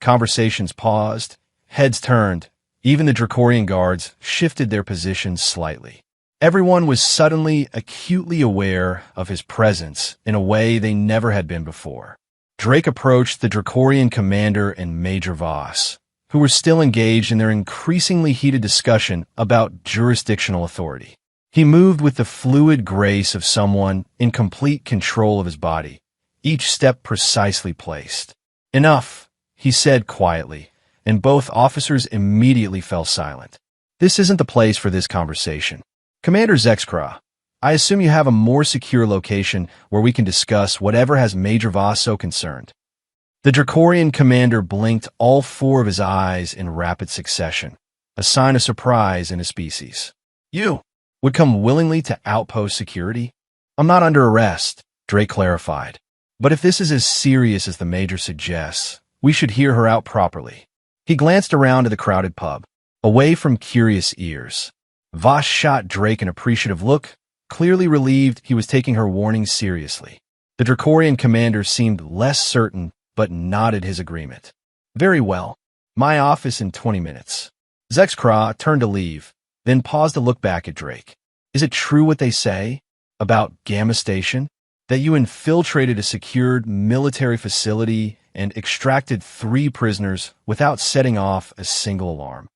Conversations paused, heads turned. Even the Dracorian guards shifted their positions slightly. Everyone was suddenly acutely aware of his presence in a way they never had been before. Drake approached the Dracorian commander and Major Voss, who were still engaged in their increasingly heated discussion about jurisdictional authority. He moved with the fluid grace of someone in complete control of his body, each step precisely placed. Enough, he said quietly, and both officers immediately fell silent. This isn't the place for this conversation. Commander Zexcra, I assume you have a more secure location where we can discuss whatever has Major Voss so concerned. The Dracorian commander blinked all 4 of his eyes in rapid succession, a sign of surprise in his species. You would come willingly to outpost security? I'm not under arrest, Drake clarified. But if this is as serious as the Major suggests, we should hear her out properly. He glanced around to the crowded pub, away from curious ears. Voss shot Drake an appreciative look, clearly relieved he was taking her warning seriously. The Dracorian commander seemed less certain, but nodded his agreement. Very well. My office in 20 minutes. Zexcra turned to leave, then paused to look back at Drake. Is it true what they say about Gamma Station? That you infiltrated a secured military facility and extracted 3 prisoners without setting off a single alarm?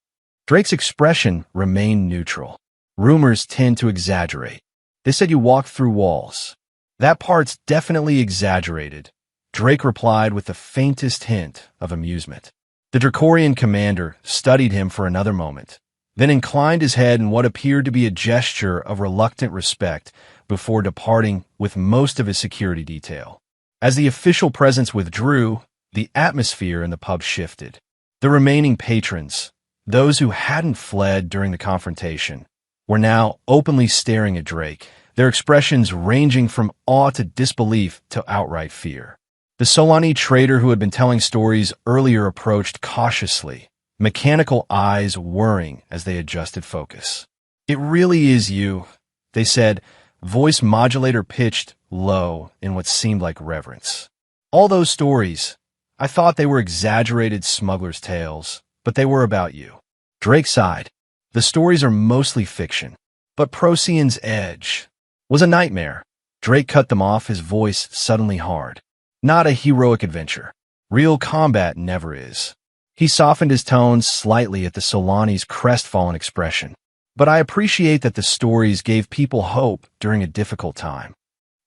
Drake's expression remained neutral. Rumors tend to exaggerate. They said you walked through walls. That part's definitely exaggerated, Drake replied with the faintest hint of amusement. The Dracorian commander studied him for another moment, then inclined his head in what appeared to be a gesture of reluctant respect before departing with most of his security detail. As the official presence withdrew, the atmosphere in the pub shifted. The remaining patrons, Those who hadn't fled during the confrontation were now openly staring at Drake, their expressions ranging from awe to disbelief to outright fear. The Solani trader who had been telling stories earlier approached cautiously, mechanical eyes whirring as they adjusted focus. "It really is you," they said, voice modulator pitched low in what seemed like reverence. "All those stories, I thought they were exaggerated smuggler's tales, but they were about you." Drake sighed. "The stories are mostly fiction, but Procyon's edge was a nightmare." Drake cut them off, his voice suddenly hard. "Not a heroic adventure. Real combat never is." He softened his tones slightly at the Solani's crestfallen expression. "But I appreciate that the stories gave people hope during a difficult time."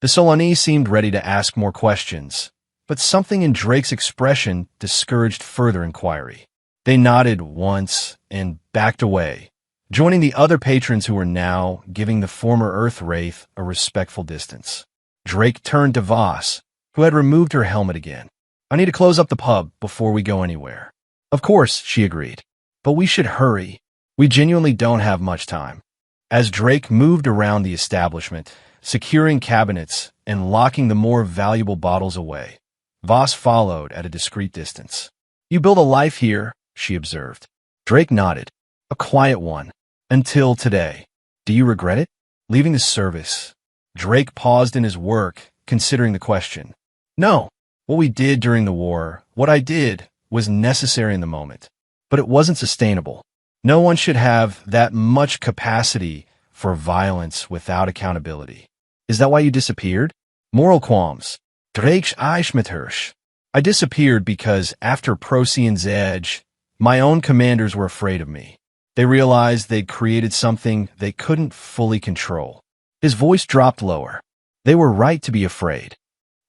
The Solani seemed ready to ask more questions, but something in Drake's expression discouraged further inquiry. They nodded once and backed away, joining the other patrons who were now giving the former Earth Wraith a respectful distance. Drake turned to Voss, who had removed her helmet again. "I need to close up the pub before we go anywhere." "Of course," she agreed, "but we should hurry. We genuinely don't have much time." As Drake moved around the establishment, securing cabinets and locking the more valuable bottles away, Voss followed at a discreet distance. "You build a life here," she observed. Drake nodded. "A quiet one. Until today." "Do you regret it? Leaving the service?" Drake paused in his work, considering the question. "No. What we did during the war, what I did, was necessary in the moment. But it wasn't sustainable. No one should have that much capacity for violence without accountability." "Is that why you disappeared?" "Moral qualms." Drake's Eichmithirsch. "I disappeared because after Procyon's edge, my own commanders were afraid of me. They realized they'd created something they couldn't fully control." His voice dropped lower. "They were right to be afraid."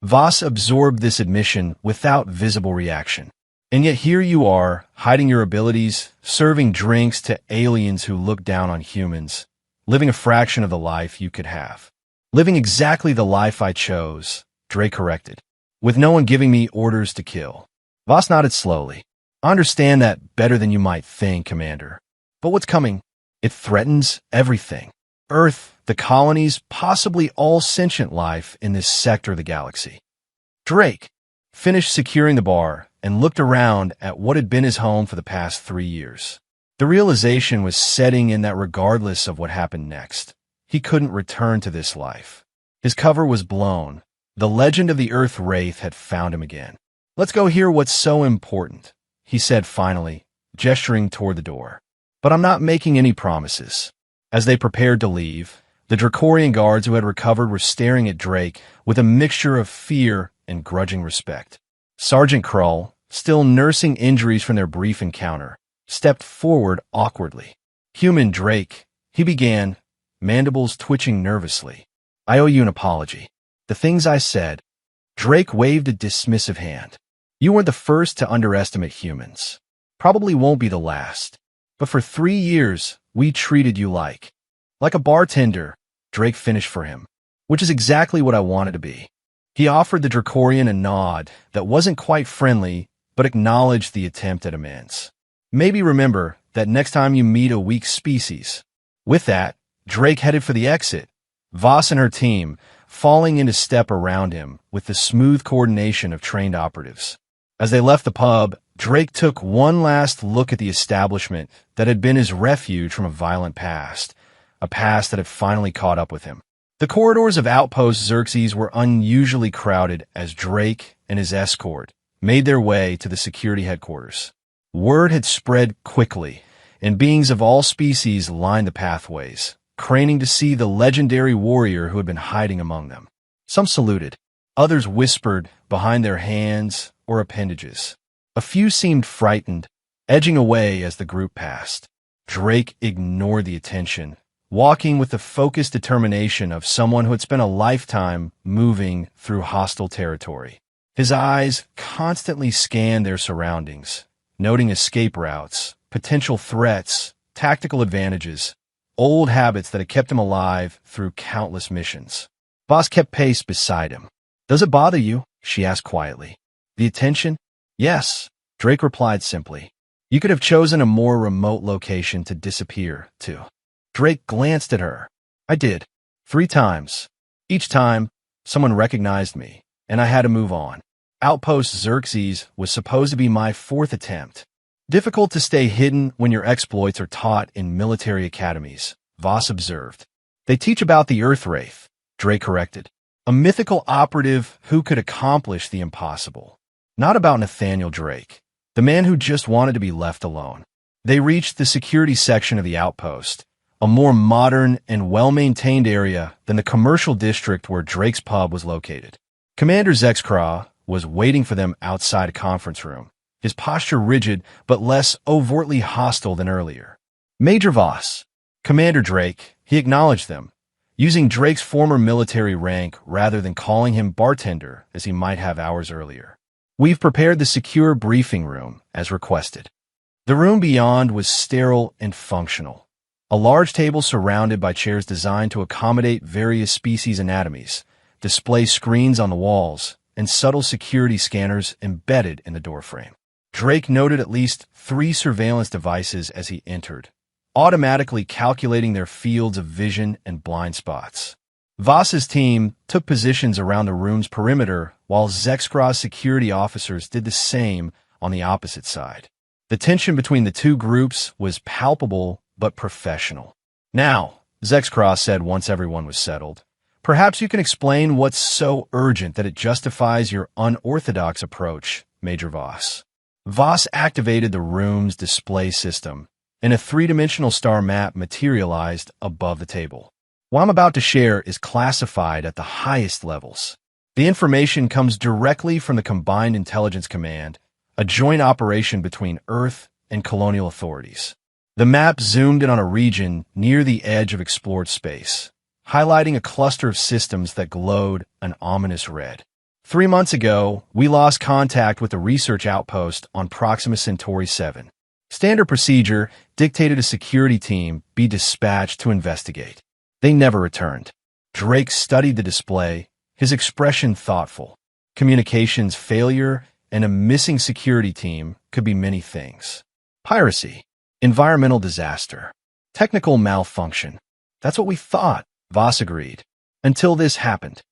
Voss absorbed this admission without visible reaction. "And yet here you are, hiding your abilities, serving drinks to aliens who look down on humans, living a fraction of the life you could have." "Living exactly the life I chose," Drake corrected, "with no one giving me orders to kill." Voss nodded slowly. "I understand that better than you might think, Commander. But what's coming? It threatens everything. Earth, the colonies, possibly all sentient life in this sector of the galaxy." Drake finished securing the bar and looked around at what had been his home for the past 3 years. The realization was setting in that regardless of what happened next, he couldn't return to this life. His cover was blown. The legend of the Earth Wraith had found him again. "Let's go hear what's so important," he said finally, gesturing toward the door. "But I'm not making any promises." As they prepared to leave, the Dracorian guards who had recovered were staring at Drake with a mixture of fear and grudging respect. Sergeant Krull, still nursing injuries from their brief encounter, stepped forward awkwardly. "Human Drake," he began, mandibles twitching nervously. "I owe you an apology. The things I said." Drake waved a dismissive hand. "You weren't the first to underestimate humans. Probably won't be the last. But for 3 years, we treated you like a bartender," Drake finished for him, "which is exactly what I wanted to be." He offered the Dracorian a nod that wasn't quite friendly, but acknowledged the attempt at amends. "Maybe remember that next time you meet a weak species." With that, Drake headed for the exit, Voss and her team falling into step around him with the smooth coordination of trained operatives. As they left the pub, Drake took one last look at the establishment that had been his refuge from a violent past, a past that had finally caught up with him. The corridors of Outpost Xerxes were unusually crowded as Drake and his escort made their way to the security headquarters. Word had spread quickly, and beings of all species lined the pathways, craning to see the legendary warrior who had been hiding among them. Some saluted. Others whispered behind their hands or appendages. A few seemed frightened, edging away as the group passed. Drake ignored the attention, walking with the focused determination of someone who had spent a lifetime moving through hostile territory. His eyes constantly scanned their surroundings, noting escape routes, potential threats, tactical advantages, old habits that had kept him alive through countless missions. Voss kept pace beside him. "Does it bother you?" she asked quietly. "The attention?" "Yes," Drake replied simply. You could have chosen a more remote location to disappear to. Drake glanced at her. I did. 3 times. Each time, someone recognized me, and I had to move on. Outpost Xerxes was supposed to be my 4th attempt. Difficult to stay hidden when your exploits are taught in military academies, Voss observed. They teach about the Earthwraith, Drake corrected. A mythical operative who could accomplish the impossible. Not about Nathaniel Drake, the man who just wanted to be left alone. They reached the security section of the outpost, a more modern and well-maintained area than the commercial district where Drake's pub was located. Commander Zexcraw was waiting for them outside a conference room, his posture rigid but less overtly hostile than earlier. Major Voss, Commander Drake, he acknowledged them, using Drake's former military rank rather than calling him Bartender as he might have hours earlier. We've prepared the secure briefing room, as requested. The room beyond was sterile and functional. A large table surrounded by chairs designed to accommodate various species' anatomies, display screens on the walls, and subtle security scanners embedded in the doorframe. Drake noted at least 3 surveillance devices as he entered, automatically calculating their fields of vision and blind spots. Voss's team took positions around the room's perimeter, while Zexcraw's security officers did the same on the opposite side. The tension between the 2 groups was palpable but professional. Now, Zexcraw said once everyone was settled, perhaps you can explain what's so urgent that it justifies your unorthodox approach, Major Voss. Voss activated the room's display system, and a 3-dimensional star map materialized above the table. What I'm about to share is classified at the highest levels. The information comes directly from the Combined Intelligence Command, a joint operation between Earth and colonial authorities. The map zoomed in on a region near the edge of explored space, highlighting a cluster of systems that glowed an ominous red. 3 months ago, we lost contact with the research outpost on Proxima Centauri 7. Standard procedure dictated a security team be dispatched to investigate. They never returned. Drake studied the display, his expression thoughtful. Communications failure and a missing security team could be many things. Piracy, environmental disaster, technical malfunction. That's what we thought, Voss agreed. Until this happened.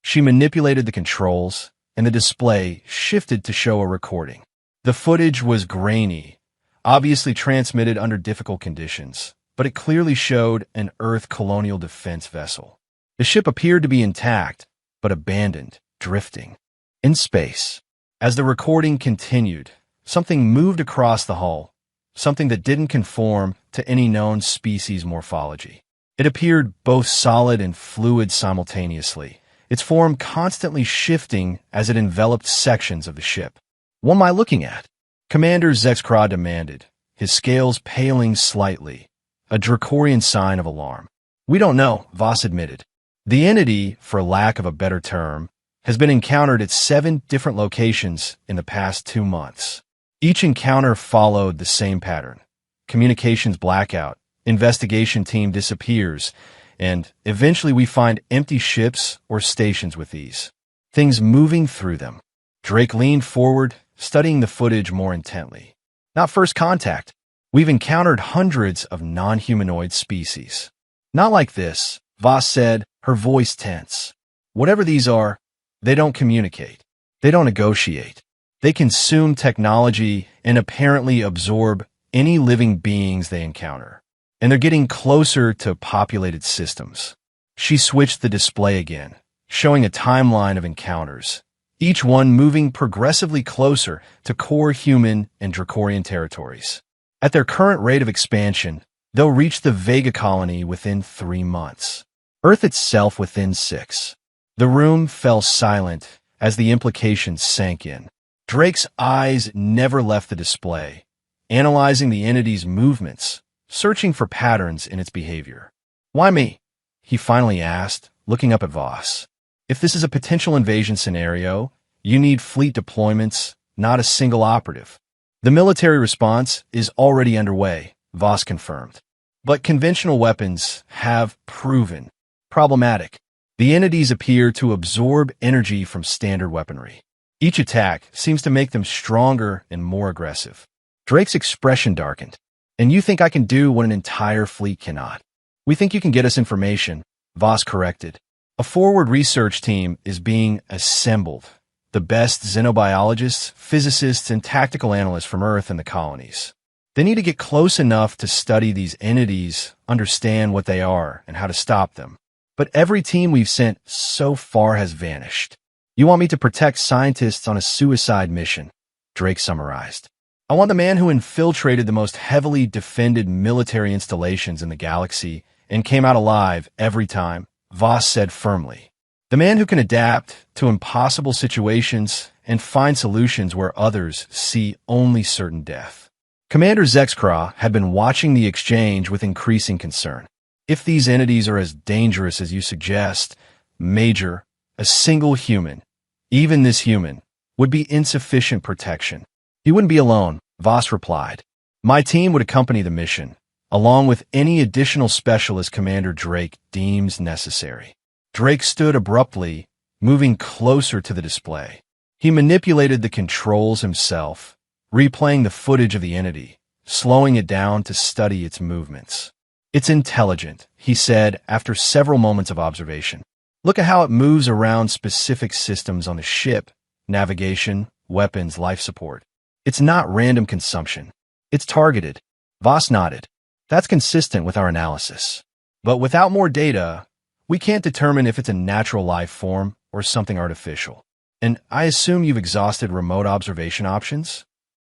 She manipulated the controls, and the display shifted to show a recording. The footage was grainy, obviously transmitted under difficult conditions, but it clearly showed an Earth colonial defense vessel. The ship appeared to be intact, but abandoned, drifting. In space. As the recording continued, something moved across the hull, something that didn't conform to any known species morphology. It appeared both solid and fluid simultaneously, its form constantly shifting as it enveloped sections of the ship. What am I looking at? Commander Zexcraw demanded, his scales paling slightly, a Dracorian sign of alarm. We don't know, Voss admitted. The entity, for lack of a better term, has been encountered at 7 different locations in the past 2 months. Each encounter followed the same pattern. Communications blackout, investigation team disappears, and eventually we find empty ships or stations with these things moving through them. Drake leaned forward, studying the footage more intently. Not first contact. We've encountered hundreds of non-humanoid species. Not like this, Voss said, her voice tense. Whatever these are, they don't communicate. They don't negotiate. They consume technology and apparently absorb any living beings they encounter. And they're getting closer to populated systems. She switched the display again, showing a timeline of encounters, each one moving progressively closer to core human and Dracorian territories. At their current rate of expansion, they'll reach the Vega colony within 3 months. Earth itself within 6. The room fell silent as the implications sank in. Drake's eyes never left the display, analyzing the entity's movements, searching for patterns in its behavior. Why me? He finally asked, looking up at Voss. If this is a potential invasion scenario, you need fleet deployments, not a single operative. The military response is already underway, Voss confirmed. But conventional weapons have proven problematic. The entities appear to absorb energy from standard weaponry. Each attack seems to make them stronger and more aggressive. Drake's expression darkened. And you think I can do what an entire fleet cannot? We think you can get us information, Voss corrected. A forward research team is being assembled. The best xenobiologists, physicists, and tactical analysts from Earth and the colonies. They need to get close enough to study these entities, understand what they are, and how to stop them. But every team we've sent so far has vanished. You want me to protect scientists on a suicide mission, Drake summarized. I want the man who infiltrated the most heavily defended military installations in the galaxy and came out alive every time, Voss said firmly. The man who can adapt to impossible situations and find solutions where others see only certain death. Commander Zexcraw had been watching the exchange with increasing concern. If these entities are as dangerous as you suggest, Major, a single human, even this human, would be insufficient protection. You wouldn't be alone, Voss replied. My team would accompany the mission, along with any additional specialist Commander Drake deems necessary. Drake stood abruptly, moving closer to the display. He manipulated the controls himself, replaying the footage of the entity, slowing it down to study its movements. It's intelligent, he said after several moments of observation. Look at how it moves around specific systems on the ship, navigation, weapons, life support. It's not random consumption. It's targeted. Voss nodded. That's consistent with our analysis. But without more data, we can't determine if it's a natural life form or something artificial. And I assume you've exhausted remote observation options?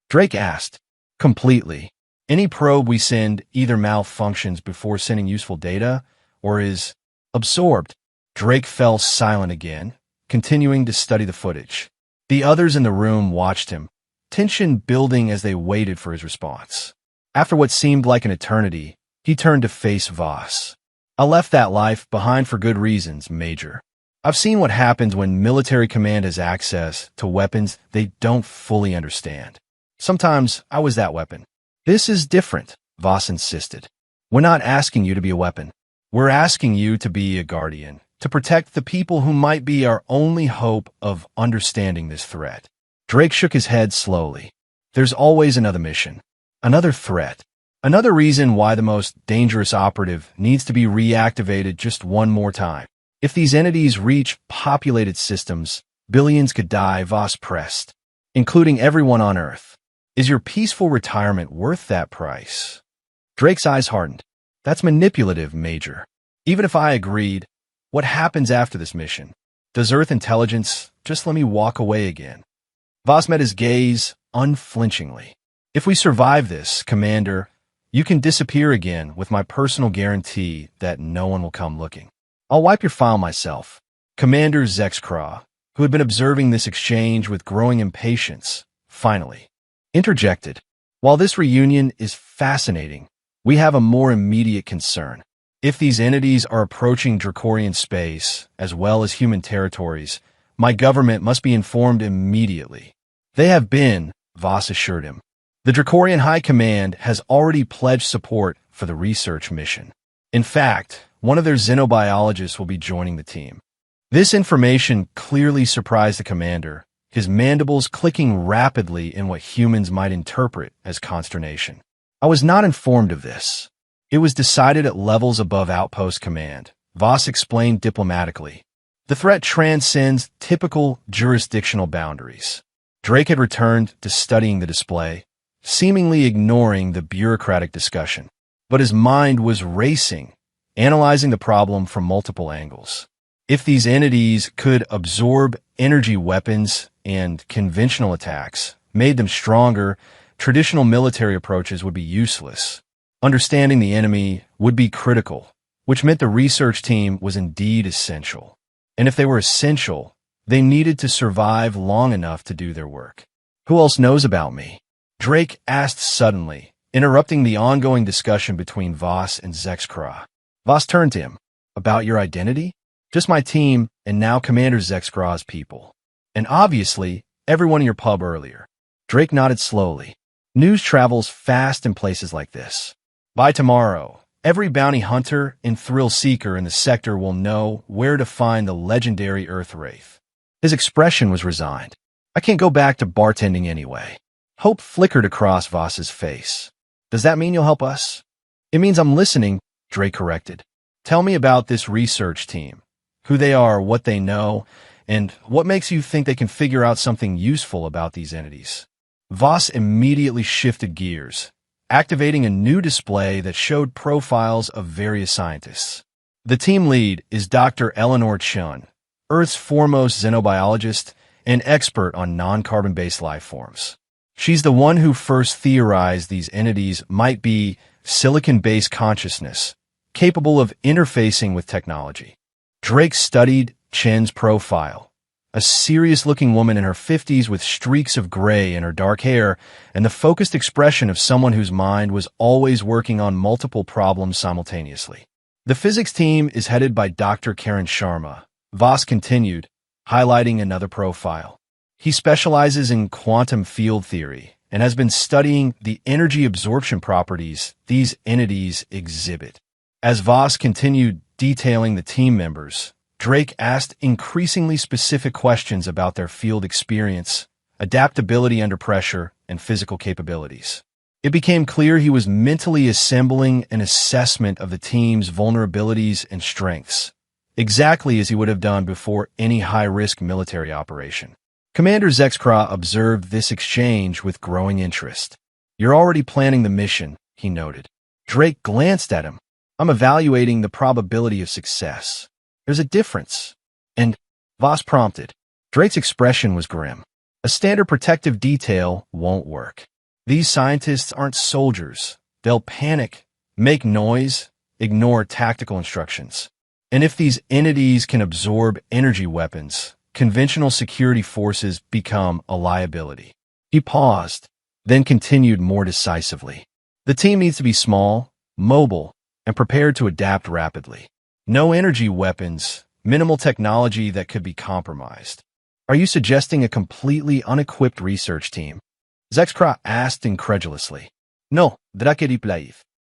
Drake asked. Completely. Any probe we send either malfunctions before sending useful data or is absorbed. Drake fell silent again, continuing to study the footage. The others in the room watched him, tension building as they waited for his response. After what seemed like an eternity, he turned to face Voss. I left that life behind for good reasons, Major. I've seen what happens when military command has access to weapons they don't fully understand. Sometimes I was that weapon. This is different, Voss insisted. We're not asking you to be a weapon. We're asking you to be a guardian, to protect the people who might be our only hope of understanding this threat. Drake shook his head slowly. There's always another mission, another threat, another reason why the most dangerous operative needs to be reactivated just one more time. If these entities reach populated systems, billions could die, Voss pressed, including everyone on Earth. Is your peaceful retirement worth that price? Drake's eyes hardened. That's manipulative, Major. Even if I agreed, what happens after this mission? Does Earth intelligence just let me walk away again? Voss met his gaze unflinchingly. If we survive this, Commander, you can disappear again with my personal guarantee that no one will come looking. I'll wipe your file myself. Commander Zexcraw, who had been observing this exchange with growing impatience, finally interjected. While this reunion is fascinating, we have a more immediate concern. If these entities are approaching Dracorian space, as well as human territories, my government must be informed immediately. They have been, Voss assured him. The Dracorian High Command has already pledged support for the research mission. In fact, one of their xenobiologists will be joining the team. This information clearly surprised the commander, his mandibles clicking rapidly in what humans might interpret as consternation. I was not informed of this. It was decided at levels above Outpost Command, Voss explained diplomatically. The threat transcends typical jurisdictional boundaries. Drake had returned to studying the display, seemingly ignoring the bureaucratic discussion. But his mind was racing, analyzing the problem from multiple angles. If these entities could absorb energy weapons and conventional attacks, made them stronger, traditional military approaches would be useless. Understanding the enemy would be critical, which meant the research team was indeed essential. And if they were essential, they needed to survive long enough to do their work. Who else knows about me? Drake asked suddenly, interrupting the ongoing discussion between Voss and Zexcraw. Voss turned to him. About your identity? Just my team, and now Commander Zexcraw's people. And obviously, everyone in your pub earlier. Drake nodded slowly. News travels fast in places like this. By tomorrow, every bounty hunter and thrill seeker in the sector will know where to find the legendary Earth Wraith. His expression was resigned. I can't go back to bartending anyway. Hope flickered across Voss's face. Does that mean you'll help us? It means I'm listening, Drake corrected. Tell me about this research team. Who they are, what they know, and what makes you think they can figure out something useful about these entities. Voss immediately shifted gears, activating a new display that showed profiles of various scientists. The team lead is Dr. Eleanor Chun, Earth's foremost xenobiologist and expert on non-carbon-based life forms. She's the one who first theorized these entities might be silicon-based consciousness, capable of interfacing with technology. Drake studied Chen's profile, a serious-looking woman in her 50s with streaks of gray in her dark hair and the focused expression of someone whose mind was always working on multiple problems simultaneously. The physics team is headed by Dr. Karen Sharma. Voss continued, highlighting another profile. He specializes in quantum field theory and has been studying the energy absorption properties these entities exhibit. As Voss continued detailing the team members, Drake asked increasingly specific questions about their field experience, adaptability under pressure, and physical capabilities. It became clear he was mentally assembling an assessment of the team's vulnerabilities and strengths, exactly as he would have done before any high-risk military operation. Commander Zexkra observed this exchange with growing interest. You're already planning the mission, he noted. Drake glanced at him. I'm evaluating the probability of success. There's a difference. And Voss prompted. Drake's expression was grim. A standard protective detail won't work. These scientists aren't soldiers. They'll panic, make noise, ignore tactical instructions. And if these entities can absorb energy weapons, conventional security forces become a liability. He paused, then continued more decisively. The team needs to be small, mobile, and prepared to adapt rapidly. No energy weapons, minimal technology that could be compromised. Are you suggesting a completely unequipped research team? Zexkra asked incredulously. No,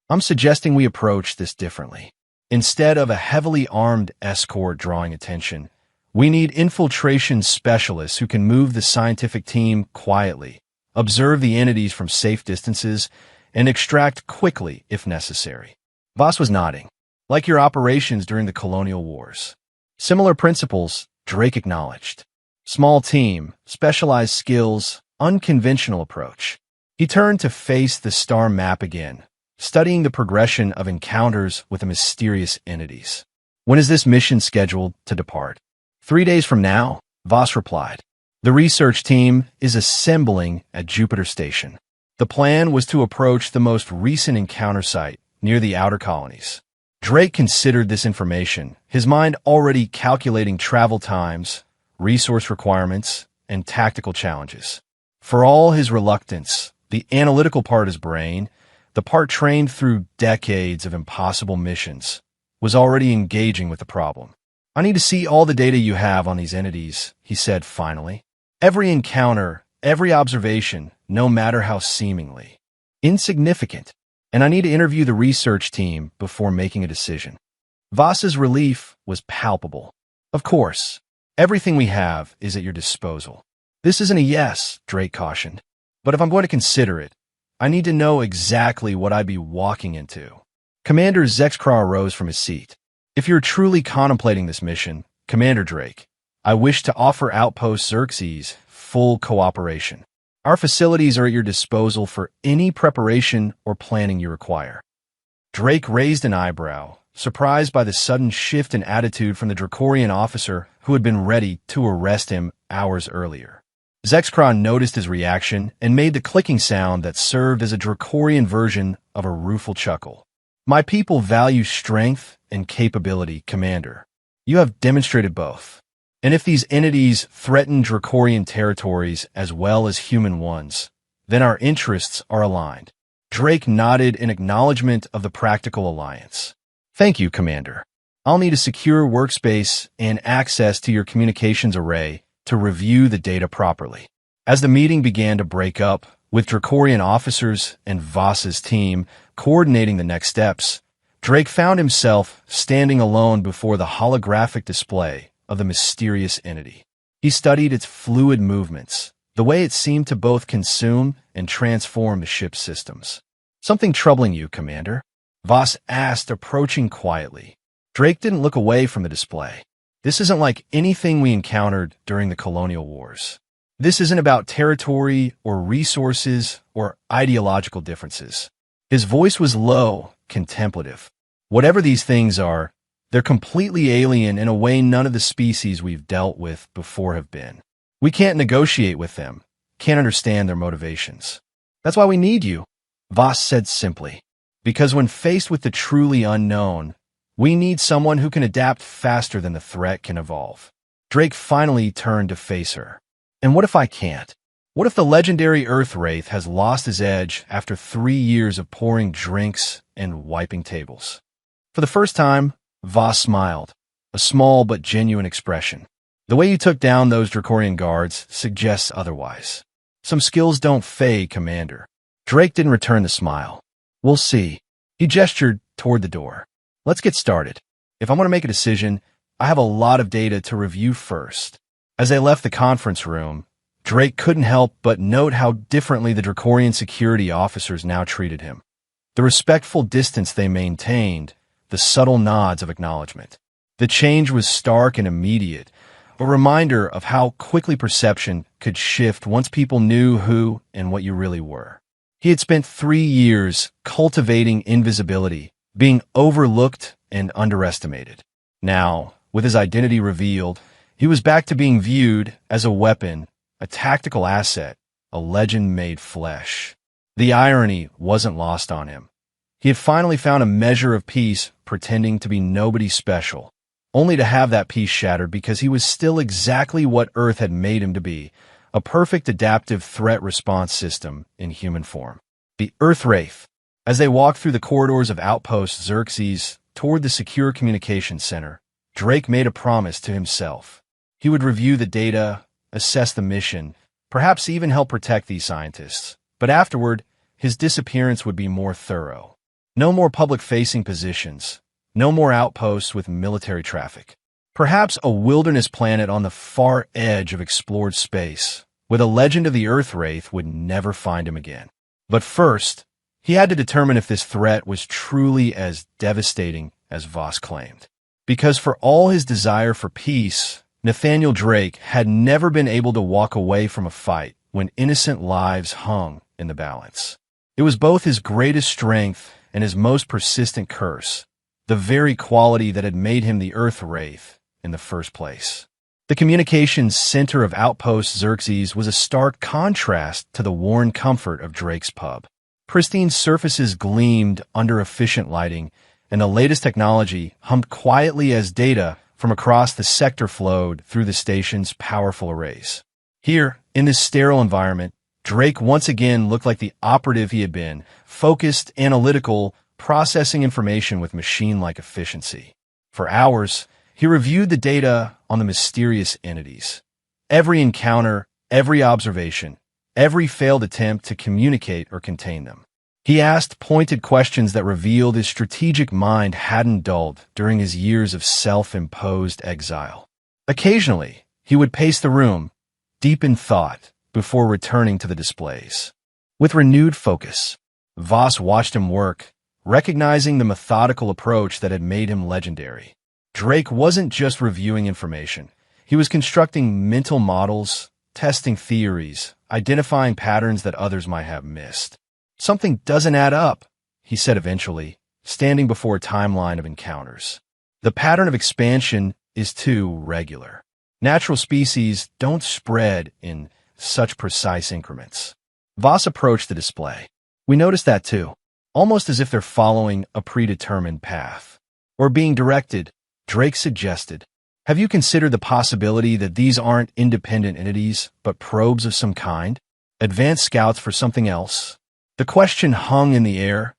I'm suggesting we approach this differently. Instead of a heavily armed escort drawing attention, we need infiltration specialists who can move the scientific team quietly, observe the entities from safe distances, and extract quickly if necessary. Voss was nodding. Like your operations during the colonial wars. Similar principles, Drake acknowledged. Small team, specialized skills, unconventional approach. He turned to face the star map again, studying the progression of encounters with the mysterious entities. When is this mission scheduled to depart? 3 days from now, Voss replied. The research team is assembling at Jupiter Station. The plan was to approach the most recent encounter site near the outer colonies. Drake considered this information, his mind already calculating travel times, resource requirements, and tactical challenges. For all his reluctance, the analytical part of his brain, the part trained through decades of impossible missions, was already engaging with the problem. I need to see all the data you have on these entities, he said finally. Every encounter, every observation, no matter how seemingly insignificant. And I need to interview the research team before making a decision. Voss's relief was palpable. Of course, everything we have is at your disposal. This isn't a yes, Drake cautioned. But if I'm going to consider it, I need to know exactly what I'd be walking into. Commander Zexkra rose from his seat. If you're truly contemplating this mission, Commander Drake, I wish to offer Outpost Xerxes full cooperation. Our facilities are at your disposal for any preparation or planning you require. Drake raised an eyebrow, surprised by the sudden shift in attitude from the Dracorian officer who had been ready to arrest him hours earlier. Zexkra noticed his reaction and made the clicking sound that served as a Dracorian version of a rueful chuckle. My people value strength and capability, Commander. You have demonstrated both. And if these entities threaten Dracorian territories as well as human ones, then our interests are aligned. Drake nodded in acknowledgement of the practical alliance. Thank you, Commander. I'll need a secure workspace and access to your communications array to review the data properly. As the meeting began to break up, with Dracorian officers and Voss's team coordinating the next steps, Drake found himself standing alone before the holographic display of the mysterious entity. He studied its fluid movements, the way it seemed to both consume and transform the ship's systems. "Something troubling you, Commander?" Voss asked, approaching quietly. Drake didn't look away from the display. "This isn't like anything we encountered during the colonial wars. This isn't about territory or resources or ideological differences." His voice was low, contemplative. "Whatever these things are, they're completely alien in a way none of the species we've dealt with before have been. We can't negotiate with them, can't understand their motivations. That's why we need you," Voss said simply. "Because when faced with the truly unknown, we need someone who can adapt faster than the threat can evolve." Drake finally turned to face her. "And what if I can't? What if the legendary Earth Wraith has lost his edge after 3 years of pouring drinks and wiping tables?" For the first time, Voss smiled, a small but genuine expression. "The way you took down those Dracorian guards suggests otherwise. Some skills don't fade, Commander." Drake didn't return the smile. "We'll see." He gestured toward the door. "Let's get started. If I'm going to make a decision, I have a lot of data to review first." As they left the conference room, Drake couldn't help but note how differently the Dracorian security officers now treated him. The respectful distance they maintained, the subtle nods of acknowledgement. The change was stark and immediate, a reminder of how quickly perception could shift once people knew who and what you really were. He had spent 3 years cultivating invisibility, being overlooked and underestimated. Now, with his identity revealed, he was back to being viewed as a weapon, a tactical asset, a legend made flesh. The irony wasn't lost on him. He had finally found a measure of peace pretending to be nobody special, only to have that peace shattered because he was still exactly what Earth had made him to be, a perfect adaptive threat response system in human form. The Earth Wraith. As they walked through the corridors of Outpost Xerxes toward the secure communications center, Drake made a promise to himself. He would review the data, assess the mission, perhaps even help protect these scientists. But afterward, his disappearance would be more thorough. No more public-facing positions, no more outposts with military traffic. Perhaps a wilderness planet on the far edge of explored space, where the legend of the Earth Wraith would never find him again. But first, he had to determine if this threat was truly as devastating as Voss claimed. Because for all his desire for peace, Nathaniel Drake had never been able to walk away from a fight when innocent lives hung in the balance. It was both his greatest strength and his most persistent curse, the very quality that had made him the Earth Wraith in the first place. The communications center of Outpost Xerxes was a stark contrast to the worn comfort of Drake's pub. Pristine surfaces gleamed under efficient lighting, and the latest technology hummed quietly as data from across the sector flowed through the station's powerful arrays. Here, in this sterile environment, Drake once again looked like the operative he had been, focused, analytical, processing information with machine-like efficiency. For hours, he reviewed the data on the mysterious entities. Every encounter, every observation, every failed attempt to communicate or contain them. He asked pointed questions that revealed his strategic mind hadn't dulled during his years of self-imposed exile. Occasionally, he would pace the room, deep in thought, before returning to the displays. With renewed focus, Voss watched him work, recognizing the methodical approach that had made him legendary. Drake wasn't just reviewing information. He was constructing mental models, testing theories, identifying patterns that others might have missed. "Something doesn't add up," he said eventually, standing before a timeline of encounters. "The pattern of expansion is too regular. Natural species don't spread in such precise increments." Voss approached the display. "We noticed that too, almost as if they're following a predetermined path. Or being directed," Drake suggested. "Have you considered the possibility that these aren't independent entities, but probes of some kind? Advanced scouts for something else?" The question hung in the air,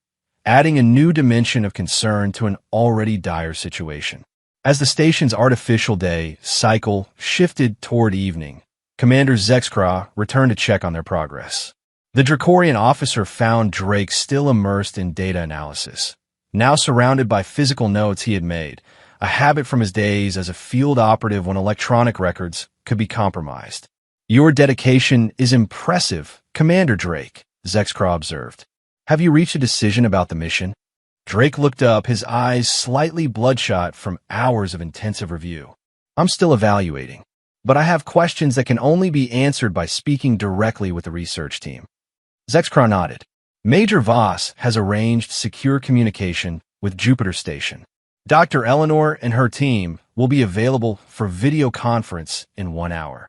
adding a new dimension of concern to an already dire situation. As the station's artificial day cycle shifted toward evening, Commander Zexkra returned to check on their progress. The Dracorian officer found Drake still immersed in data analysis, now surrounded by physical notes he had made, a habit from his days as a field operative when electronic records could be compromised. Your dedication is impressive, Commander Drake, Zexcraw observed. Have you reached a decision about the mission? Drake looked up, his eyes slightly bloodshot from hours of intensive review. I'm still evaluating, but I have questions that can only be answered by speaking directly with the research team. Zexcraw nodded. Major Voss has arranged secure communication with Jupiter Station. Dr. Eleanor and her team will be available for video conference in 1 hour.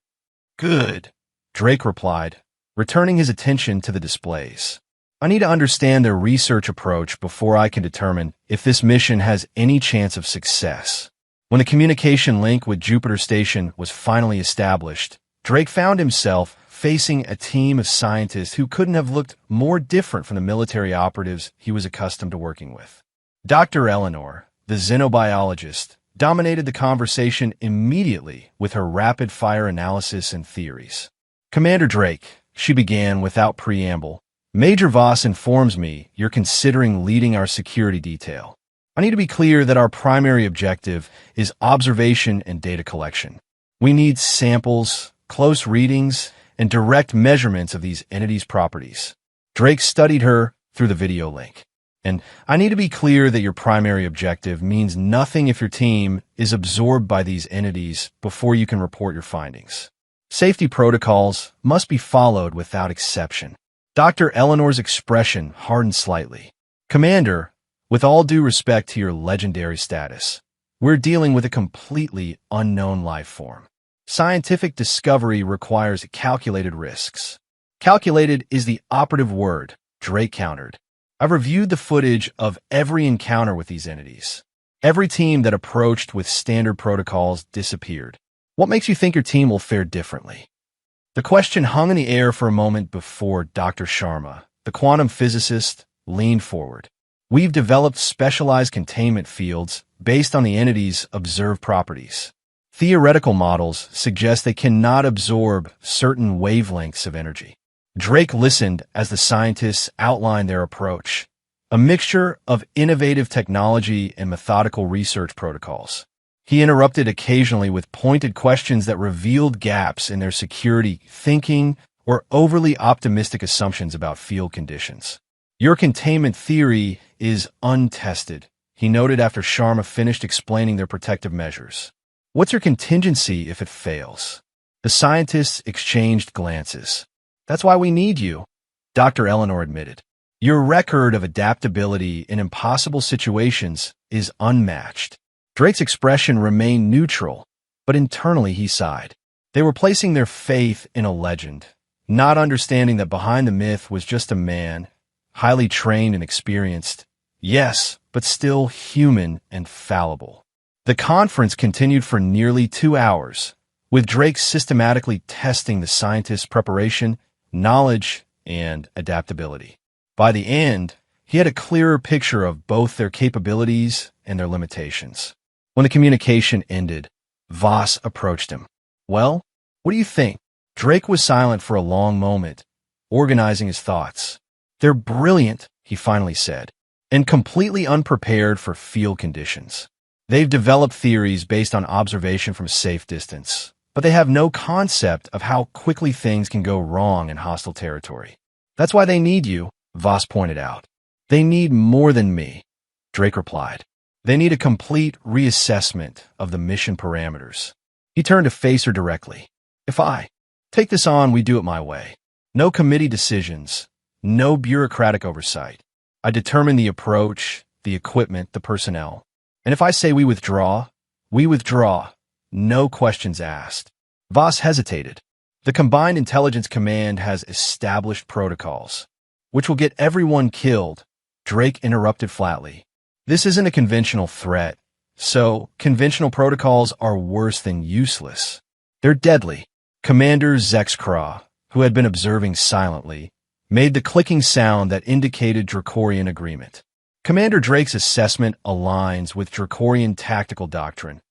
Good, Drake replied, returning his attention to the displays. I need to understand their research approach before I can determine if this mission has any chance of success. When the communication link with Jupiter Station was finally established, Drake found himself facing a team of scientists who couldn't have looked more different from the military operatives he was accustomed to working with. Dr. Eleanor, the xenobiologist, dominated the conversation immediately with her rapid-fire analysis and theories. Commander Drake, she began without preamble, Major Voss informs me you're considering leading our security detail. I need to be clear that our primary objective is observation and data collection. We need samples, close readings, and direct measurements of these entities' properties. Drake studied her through the video link. And I need to be clear that your primary objective means nothing if your team is absorbed by these entities before you can report your findings. Safety protocols must be followed without exception. Dr. Eleanor's expression hardened slightly. Commander, with all due respect to your legendary status, we're dealing with a completely unknown life form. Scientific discovery requires calculated risks. Calculated is the operative word, Drake countered. I've reviewed the footage of every encounter with these entities. Every team that approached with standard protocols disappeared. What makes you think your team will fare differently? The question hung in the air for a moment before Dr. Sharma, the quantum physicist, leaned forward. We've developed specialized containment fields based on the entity's observed properties. Theoretical models suggest they cannot absorb certain wavelengths of energy. Drake listened as the scientists outlined their approach, a mixture of innovative technology and methodical research protocols. He interrupted occasionally with pointed questions that revealed gaps in their security thinking or overly optimistic assumptions about field conditions. Your containment theory is untested, he noted after Sharma finished explaining their protective measures. What's your contingency if it fails? The scientists exchanged glances. That's why we need you, Dr. Eleanor admitted. Your record of adaptability in impossible situations is unmatched. Drake's expression remained neutral, but internally he sighed. They were placing their faith in a legend, not understanding that behind the myth was just a man, highly trained and experienced, yes, but still human and fallible. The conference continued for nearly 2 hours, with Drake systematically testing the scientists' preparation, knowledge, and adaptability. By the end, he had a clearer picture of both their capabilities and their limitations. When the communication ended, Voss approached him. Well, what do you think? Drake was silent for a long moment, organizing his thoughts. They're brilliant, he finally said, and completely unprepared for field conditions. They've developed theories based on observation from a safe distance, but they have no concept of how quickly things can go wrong in hostile territory. That's why they need you, Voss pointed out. They need more than me, Drake replied. They need a complete reassessment of the mission parameters. He turned to face her directly. If I take this on, we do it my way. No committee decisions, no bureaucratic oversight. I determine the approach, the equipment, the personnel. And if I say we withdraw, no questions asked. Voss hesitated. The Combined Intelligence Command has established protocols, which will get everyone killed, Drake interrupted flatly. This isn't a conventional threat, so conventional protocols are worse than useless. They're deadly. Commander Zexcraw, who had been observing silently, made the clicking sound that indicated Dracorian agreement. Commander Drake's assessment aligns with Dracorian tactical doctrine.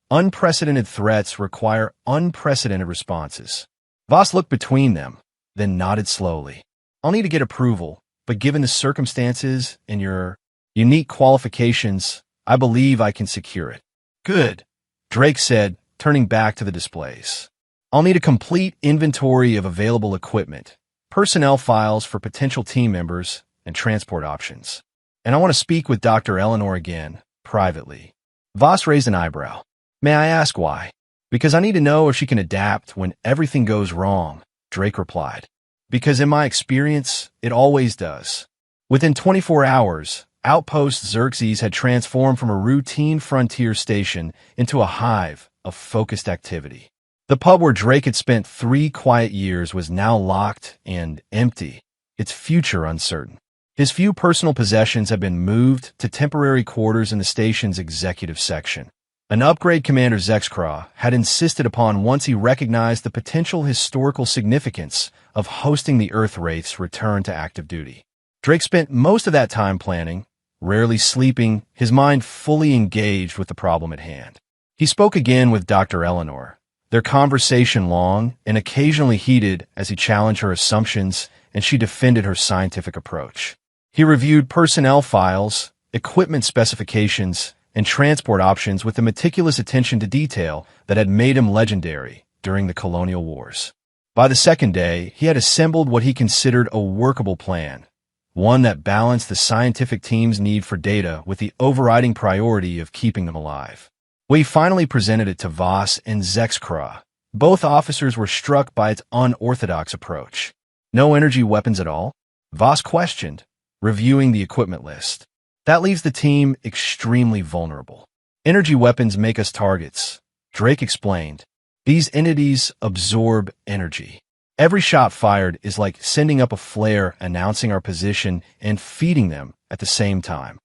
Unprecedented threats require unprecedented responses. Voss looked between them, then nodded slowly. I'll need to get approval, but given the circumstances and your unique qualifications, I believe I can secure it. Good, Drake said, turning back to the displays. I'll need a complete inventory of available equipment, personnel files for potential team members, and transport options. And I want to speak with Dr. Eleanor again, privately. Voss raised an eyebrow. May I ask why? Because I need to know if she can adapt when everything goes wrong, Drake replied. Because in my experience, it always does. Within 24 hours, Outpost Xerxes had transformed from a routine frontier station into a hive of focused activity. The pub where Drake had spent 3 quiet years was now locked and empty, its future uncertain. His few personal possessions had been moved to temporary quarters in the station's executive section. An upgrade Commander Zexcraw had insisted upon once he recognized the potential historical significance of hosting the Earth Wraith's return to active duty. Drake spent most of that time planning, rarely sleeping, his mind fully engaged with the problem at hand. He spoke again with Dr. Eleanor, their conversation long and occasionally heated as he challenged her assumptions and she defended her scientific approach. He reviewed personnel files, equipment specifications, and transport options with the meticulous attention to detail that had made him legendary during the colonial wars. By the second day, he had assembled what he considered a workable plan, one that balanced the scientific team's need for data with the overriding priority of keeping them alive. We finally presented it to Voss and Zexcraw. Both officers were struck by its unorthodox approach. No energy weapons at all? Voss questioned, reviewing the equipment list. That leaves the team extremely vulnerable. Energy weapons make us targets, Drake explained. These entities absorb energy. Every shot fired is like sending up a flare announcing our position and feeding them at the same time.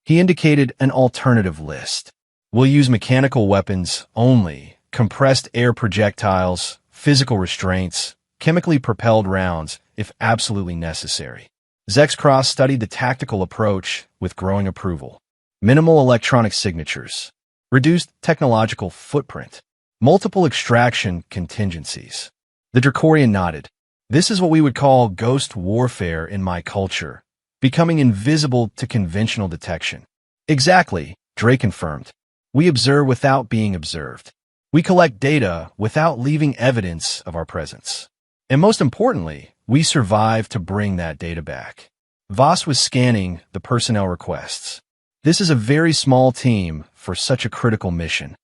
He indicated an alternative list. We'll use mechanical weapons only, compressed air projectiles, physical restraints, chemically propelled rounds if absolutely necessary. Zexcraw studied the tactical approach with growing approval. Minimal electronic signatures, reduced technological footprint, multiple extraction contingencies. The Dracorian nodded. This is what we would call ghost warfare in my culture, becoming invisible to conventional detection. Exactly, Drake confirmed. We observe without being observed. We collect data without leaving evidence of our presence. And most importantly, we survive to bring that data back. Voss was scanning the personnel requests. This is a very small team for such a critical mission.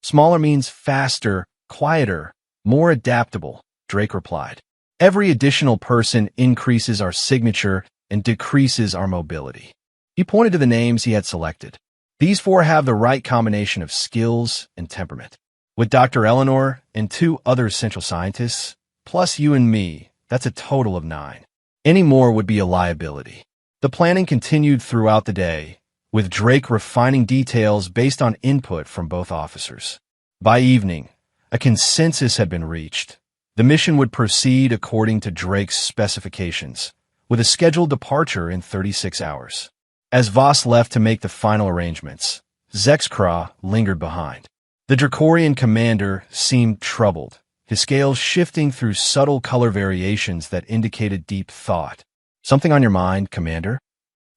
Smaller means faster, quieter, more adaptable, Drake replied. Every additional person increases our signature and decreases our mobility. He pointed to the names he had selected. These 4 have the right combination of skills and temperament. With Dr. Eleanor and 2 other essential scientists, plus you and me, that's a total of 9. Any more would be a liability. The planning continued throughout the day, with Drake refining details based on input from both officers. By evening, a consensus had been reached. The mission would proceed according to Drake's specifications, with a scheduled departure in 36 hours. As Voss left to make the final arrangements, Zexcraw lingered behind. The Dracorian commander seemed troubled, his scales shifting through subtle color variations that indicated deep thought. Something on your mind, Commander?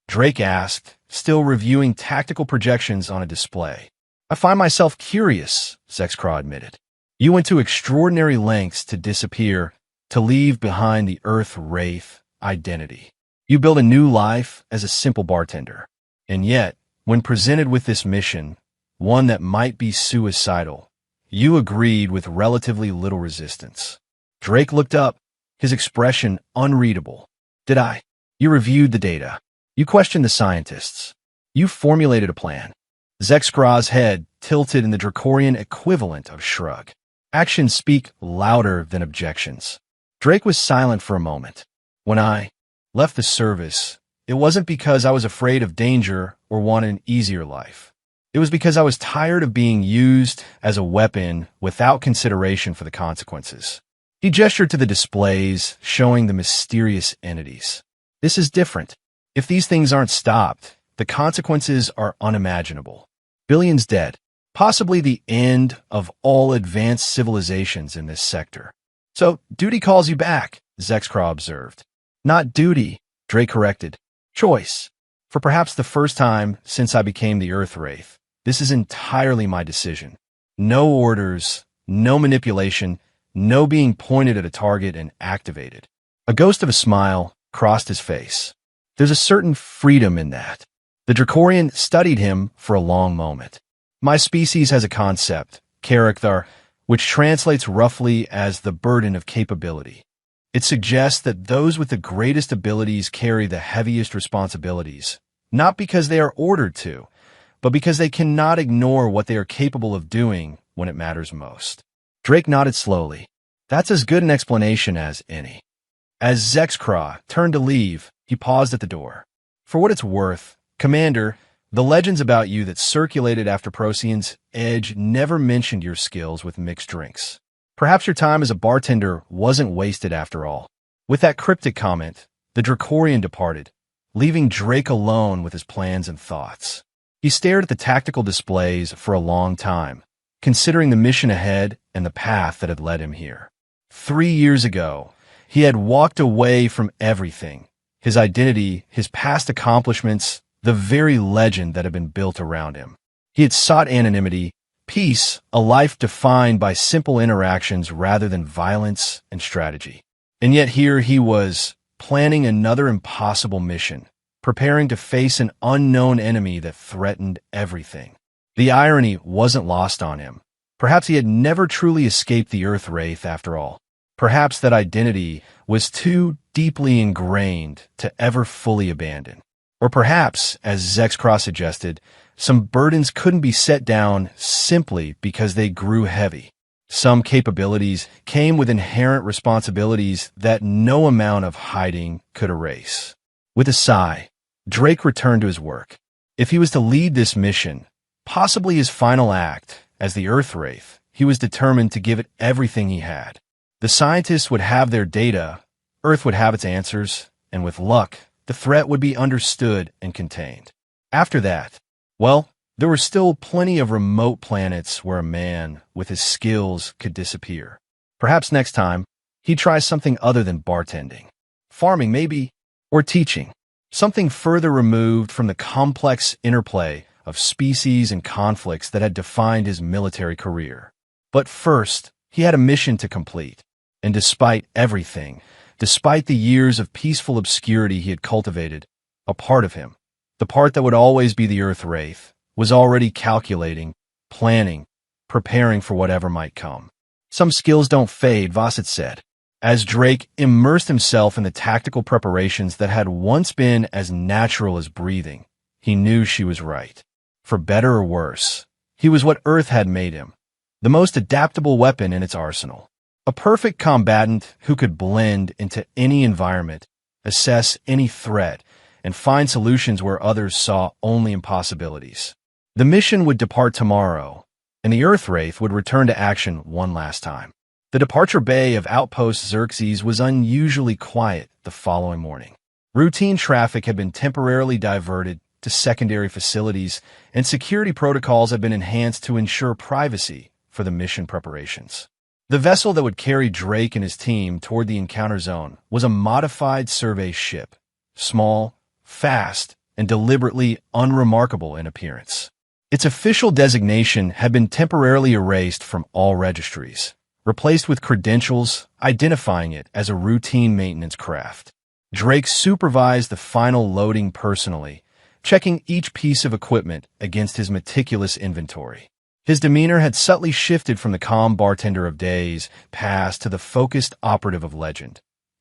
Drake asked, still reviewing tactical projections on a display. I find myself curious, Zexcraw admitted. You went to extraordinary lengths to disappear, to leave behind the Earth Wraith identity. You built a new life as a simple bartender. And yet, when presented with this mission, one that might be suicidal, you agreed with relatively little resistance. Drake looked up, his expression unreadable. Did I? You reviewed the data. You questioned the scientists. You formulated a plan. Zexcraw's head tilted in the Dracorian equivalent of shrug. Actions speak louder than objections. Drake was silent for a moment. When I left the service, it wasn't because I was afraid of danger or wanted an easier life. It was because I was tired of being used as a weapon without consideration for the consequences. He gestured to the displays, showing the mysterious entities. This is different. If these things aren't stopped, the consequences are unimaginable. Billions dead. Possibly the end of all advanced civilizations in this sector. So, duty calls you back, Zexcraw observed. Not duty, Drake corrected. Choice. For perhaps the first time since I became the Earth Wraith, this is entirely my decision. No orders, no manipulation, no being pointed at a target and activated. A ghost of a smile crossed his face. There's a certain freedom in that. The Dracorian studied him for a long moment. My species has a concept, character, which translates roughly as the burden of capability. It suggests that those with the greatest abilities carry the heaviest responsibilities, not because they are ordered to, but because they cannot ignore what they are capable of doing when it matters most. Drake nodded slowly. That's as good an explanation as any. As Zexcraw turned to leave, he paused at the door. For what it's worth, Commander, the legends about you that circulated after Procyon's Edge never mentioned your skills with mixed drinks. Perhaps your time as a bartender wasn't wasted after all. With that cryptic comment, the Dracorian departed, leaving Drake alone with his plans and thoughts. He stared at the tactical displays for a long time, considering the mission ahead and the path that had led him here. 3 years ago, he had walked away from everything, his identity, his past accomplishments, the very legend that had been built around him. He had sought anonymity, peace, a life defined by simple interactions rather than violence and strategy. And yet here he was, planning another impossible mission, preparing to face an unknown enemy that threatened everything. The irony wasn't lost on him. Perhaps he had never truly escaped the Earth Wraith after all. Perhaps that identity was too deeply ingrained to ever fully abandon. Or perhaps, as Zexcraw suggested, some burdens couldn't be set down simply because they grew heavy. Some capabilities came with inherent responsibilities that no amount of hiding could erase. With a sigh, Drake returned to his work. If he was to lead this mission, possibly his final act, as the Earth Wraith, he was determined to give it everything he had. The scientists would have their data, Earth would have its answers, and with luck, the threat would be understood and contained. After that, well, there were still plenty of remote planets where a man with his skills could disappear. Perhaps next time, he'd try something other than bartending. Farming, maybe, or teaching. Something further removed from the complex interplay of species and conflicts that had defined his military career. But first, he had a mission to complete. And despite everything, despite the years of peaceful obscurity he had cultivated, a part of him, the part that would always be the Earth Wraith, was already calculating, planning, preparing for whatever might come. Some skills don't fade, Voss had said. As Drake immersed himself in the tactical preparations that had once been as natural as breathing, he knew she was right. For better or worse, he was what Earth had made him, the most adaptable weapon in its arsenal. A perfect combatant who could blend into any environment, assess any threat, and find solutions where others saw only impossibilities. The mission would depart tomorrow, and the Earth Wraith would return to action one last time. The departure bay of Outpost Xerxes was unusually quiet the following morning. Routine traffic had been temporarily diverted to secondary facilities, and security protocols had been enhanced to ensure privacy for the mission preparations. The vessel that would carry Drake and his team toward the encounter zone was a modified survey ship, small, fast, and deliberately unremarkable in appearance. Its official designation had been temporarily erased from all registries, replaced with credentials identifying it as a routine maintenance craft. Drake supervised the final loading personally, checking each piece of equipment against his meticulous inventory. His demeanor had subtly shifted from the calm bartender of days past to the focused operative of legend.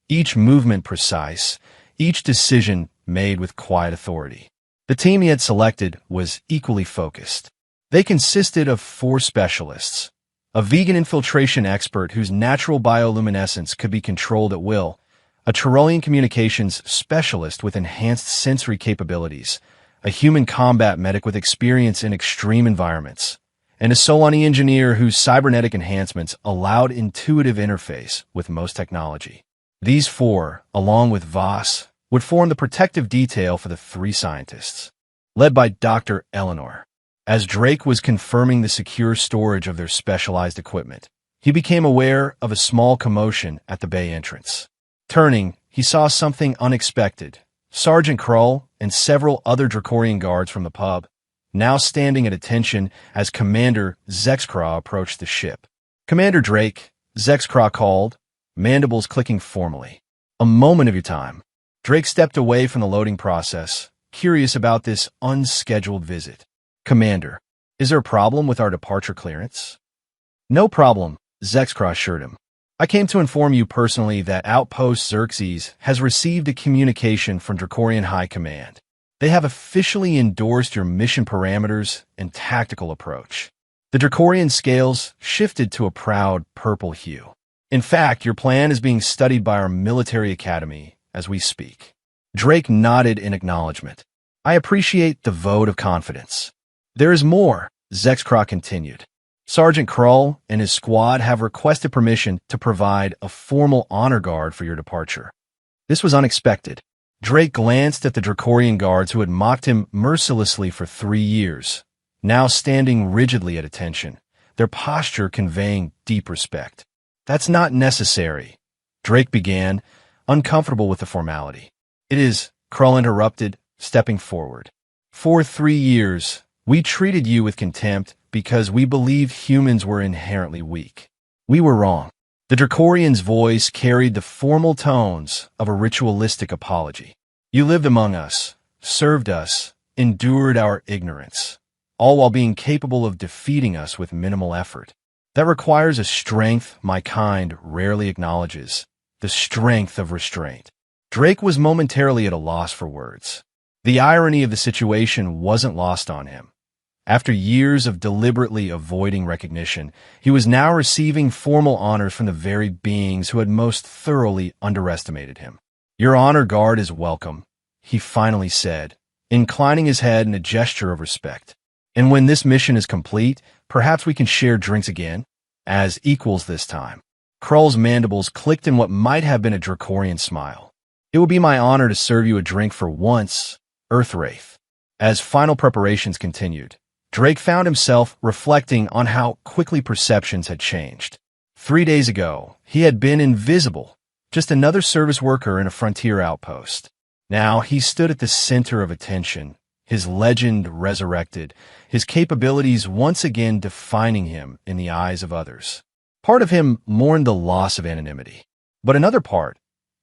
Each movement precise, each decision made with quiet authority. The team he had selected was equally focused. They consisted of 4 specialists: a vegan infiltration expert whose natural bioluminescence could be controlled at will, a Tyrolean communications specialist with enhanced sensory capabilities, a human combat medic with experience in extreme environments, and a Solani engineer whose cybernetic enhancements allowed intuitive interface with most technology. These 4, along with Voss, would form the protective detail for the 3 scientists, led by Dr. Eleanor. As Drake was confirming the secure storage of their specialized equipment, he became aware of a small commotion at the bay entrance. Turning, he saw something unexpected. Sergeant Krull and several other Dracorian guards from the pub, now standing at attention as Commander Zexcraw approached the ship. "Commander Drake," Zexcraw called, mandibles clicking formally. A moment of your time. Drake stepped away from the loading process, curious about this unscheduled visit. Commander, is there a problem with our departure clearance? No problem, Zexcraw assured him. I came to inform you personally that Outpost Xerxes has received a communication from Dracorian High Command. They have officially endorsed your mission parameters and tactical approach. The Dracorian scales shifted to a proud purple hue. In fact, your plan is being studied by our military academy as we speak. Drake nodded in acknowledgement. I appreciate the vote of confidence. There is more, Zexcraw continued. Sergeant Krull and his squad have requested permission to provide a formal honor guard for your departure. This was unexpected. Drake glanced at the Dracorian guards who had mocked him mercilessly for 3 years, now standing rigidly at attention, their posture conveying deep respect. That's not necessary, Drake began, uncomfortable with the formality. It is, Krull interrupted, stepping forward. For 3 years, we treated you with contempt because we believed humans were inherently weak. We were wrong. The Dracorian's voice carried the formal tones of a ritualistic apology. You lived among us, served us, endured our ignorance, all while being capable of defeating us with minimal effort. That requires a strength my kind rarely acknowledges, the strength of restraint. Drake was momentarily at a loss for words. The irony of the situation wasn't lost on him. After years of deliberately avoiding recognition, he was now receiving formal honors from the very beings who had most thoroughly underestimated him. Your honor guard is welcome, he finally said, inclining his head in a gesture of respect. And when this mission is complete, perhaps we can share drinks again, as equals this time. Krull's mandibles clicked in what might have been a Dracorian smile. It will be my honor to serve you a drink for once, Earthwraith. As final preparations continued, Drake found himself reflecting on how quickly perceptions had changed. 3 days ago, he had been invisible, just another service worker in a frontier outpost. Now he stood at the center of attention, his legend resurrected, his capabilities once again defining him in the eyes of others. Part of him mourned the loss of anonymity, but another part,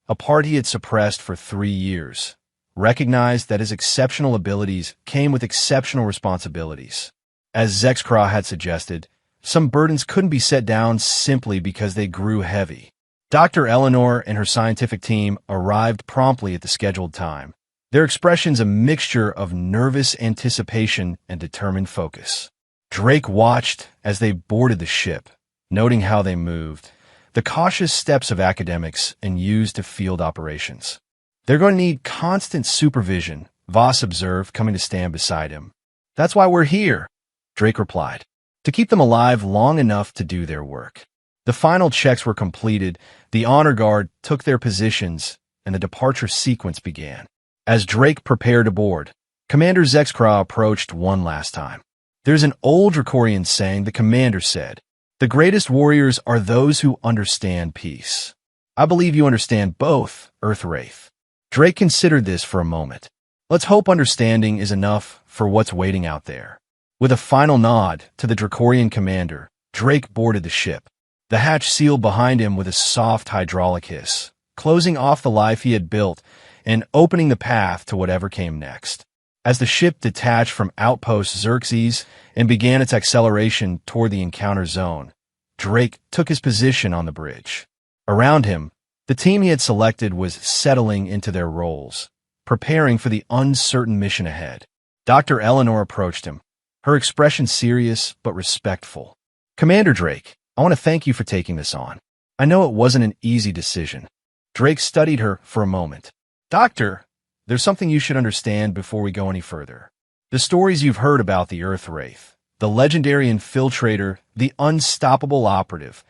a part he had suppressed for 3 years, recognized that his exceptional abilities came with exceptional responsibilities. As Zexcraw had suggested, some burdens couldn't be set down simply because they grew heavy. Dr. Eleanor and her scientific team arrived promptly at the scheduled time, their expressions a mixture of nervous anticipation and determined focus. Drake watched as they boarded the ship, noting how they moved, the cautious steps of academics and used to field operations. They're going to need constant supervision, Voss observed, coming to stand beside him. That's why we're here, Drake replied, to keep them alive long enough to do their work. The final checks were completed, the honor guard took their positions, and the departure sequence began. As Drake prepared to board, Commander Zexcraw approached one last time. There's an old Dracorian saying, the commander said, the greatest warriors are those who understand peace. I believe you understand both, Earthwraith. Drake considered this for a moment. Let's hope understanding is enough for what's waiting out there. With a final nod to the Dracorian commander, Drake boarded the ship. The hatch sealed behind him with a soft hydraulic hiss, closing off the life he had built and opening the path to whatever came next. As the ship detached from Outpost Xerxes and began its acceleration toward the encounter zone, Drake took his position on the bridge. Around him, the team he had selected was settling into their roles, preparing for the uncertain mission ahead. Dr. Eleanor approached him, her expression serious but respectful. Commander Drake, I want to thank you for taking this on. I know it wasn't an easy decision. Drake studied her for a moment. Doctor, there's something you should understand before we go any further. The stories you've heard about the Earthwraith, the legendary infiltrator, the unstoppable operative,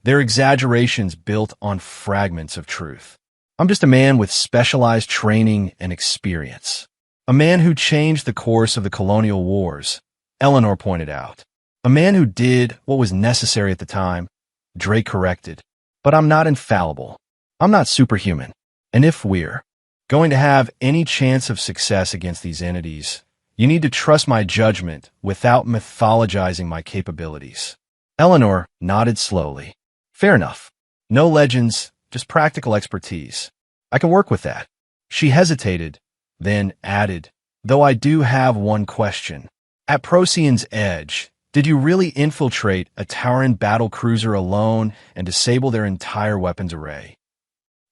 they're exaggerations built on fragments of truth. I'm just a man with specialized training and experience. A man who changed the course of the colonial wars, Eleanor pointed out. A man who did what was necessary at the time, Drake corrected. But I'm not infallible. I'm not superhuman. And if we're going to have any chance of success against these entities, you need to trust my judgment without mythologizing my capabilities. Eleanor nodded slowly. Fair enough. No legends, just practical expertise. I can work with that. She hesitated, then added, though I do have one question. At Procyon's Edge, did you really infiltrate a Tauran battle cruiser alone and disable their entire weapons array?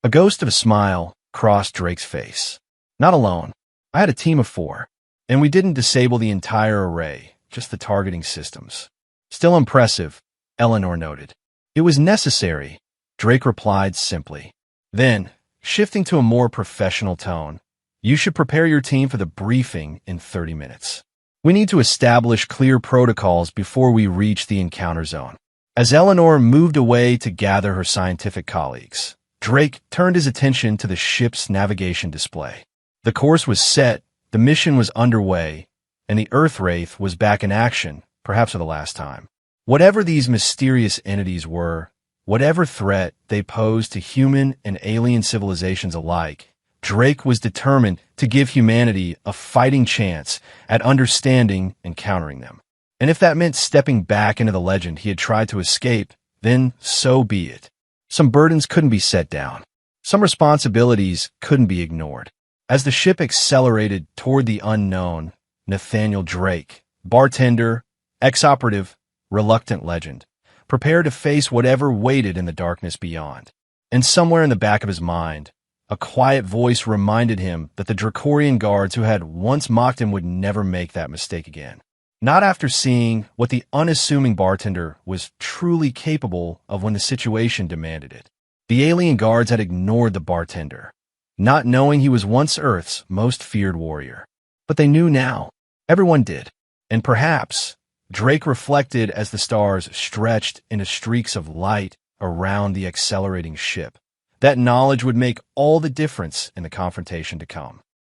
A ghost of a smile crossed Drake's face. Not alone. I had a team of 4, and we didn't disable the entire array, just the targeting systems. Still impressive, Eleanor noted. It was necessary, Drake replied simply. Then, shifting to a more professional tone, you should prepare your team for the briefing in 30 minutes. We need to establish clear protocols before we reach the encounter zone. As Eleanor moved away to gather her scientific colleagues, Drake turned his attention to the ship's navigation display. The course was set, the mission was underway, and the Earthwraith was back in action, perhaps for the last time. Whatever these mysterious entities were, whatever threat they posed to human and alien civilizations alike, Drake was determined to give humanity a fighting chance at understanding and countering them. And if that meant stepping back into the legend he had tried to escape, then so be it. Some burdens couldn't be set down. Some responsibilities couldn't be ignored. As the ship accelerated toward the unknown, Nathaniel Drake, bartender, ex-operative, reluctant legend, prepared to face whatever waited in the darkness beyond. And somewhere in the back of his mind, a quiet voice reminded him that the Dracorian guards who had once mocked him would never make that mistake again. Not after seeing what the unassuming bartender was truly capable of when the situation demanded it. The alien guards had ignored the bartender, not knowing he was once Earth's most feared warrior. But they knew now. Everyone did. And perhaps, Drake reflected as the stars stretched into streaks of light around the accelerating ship, that knowledge would make all the difference in the confrontation to come.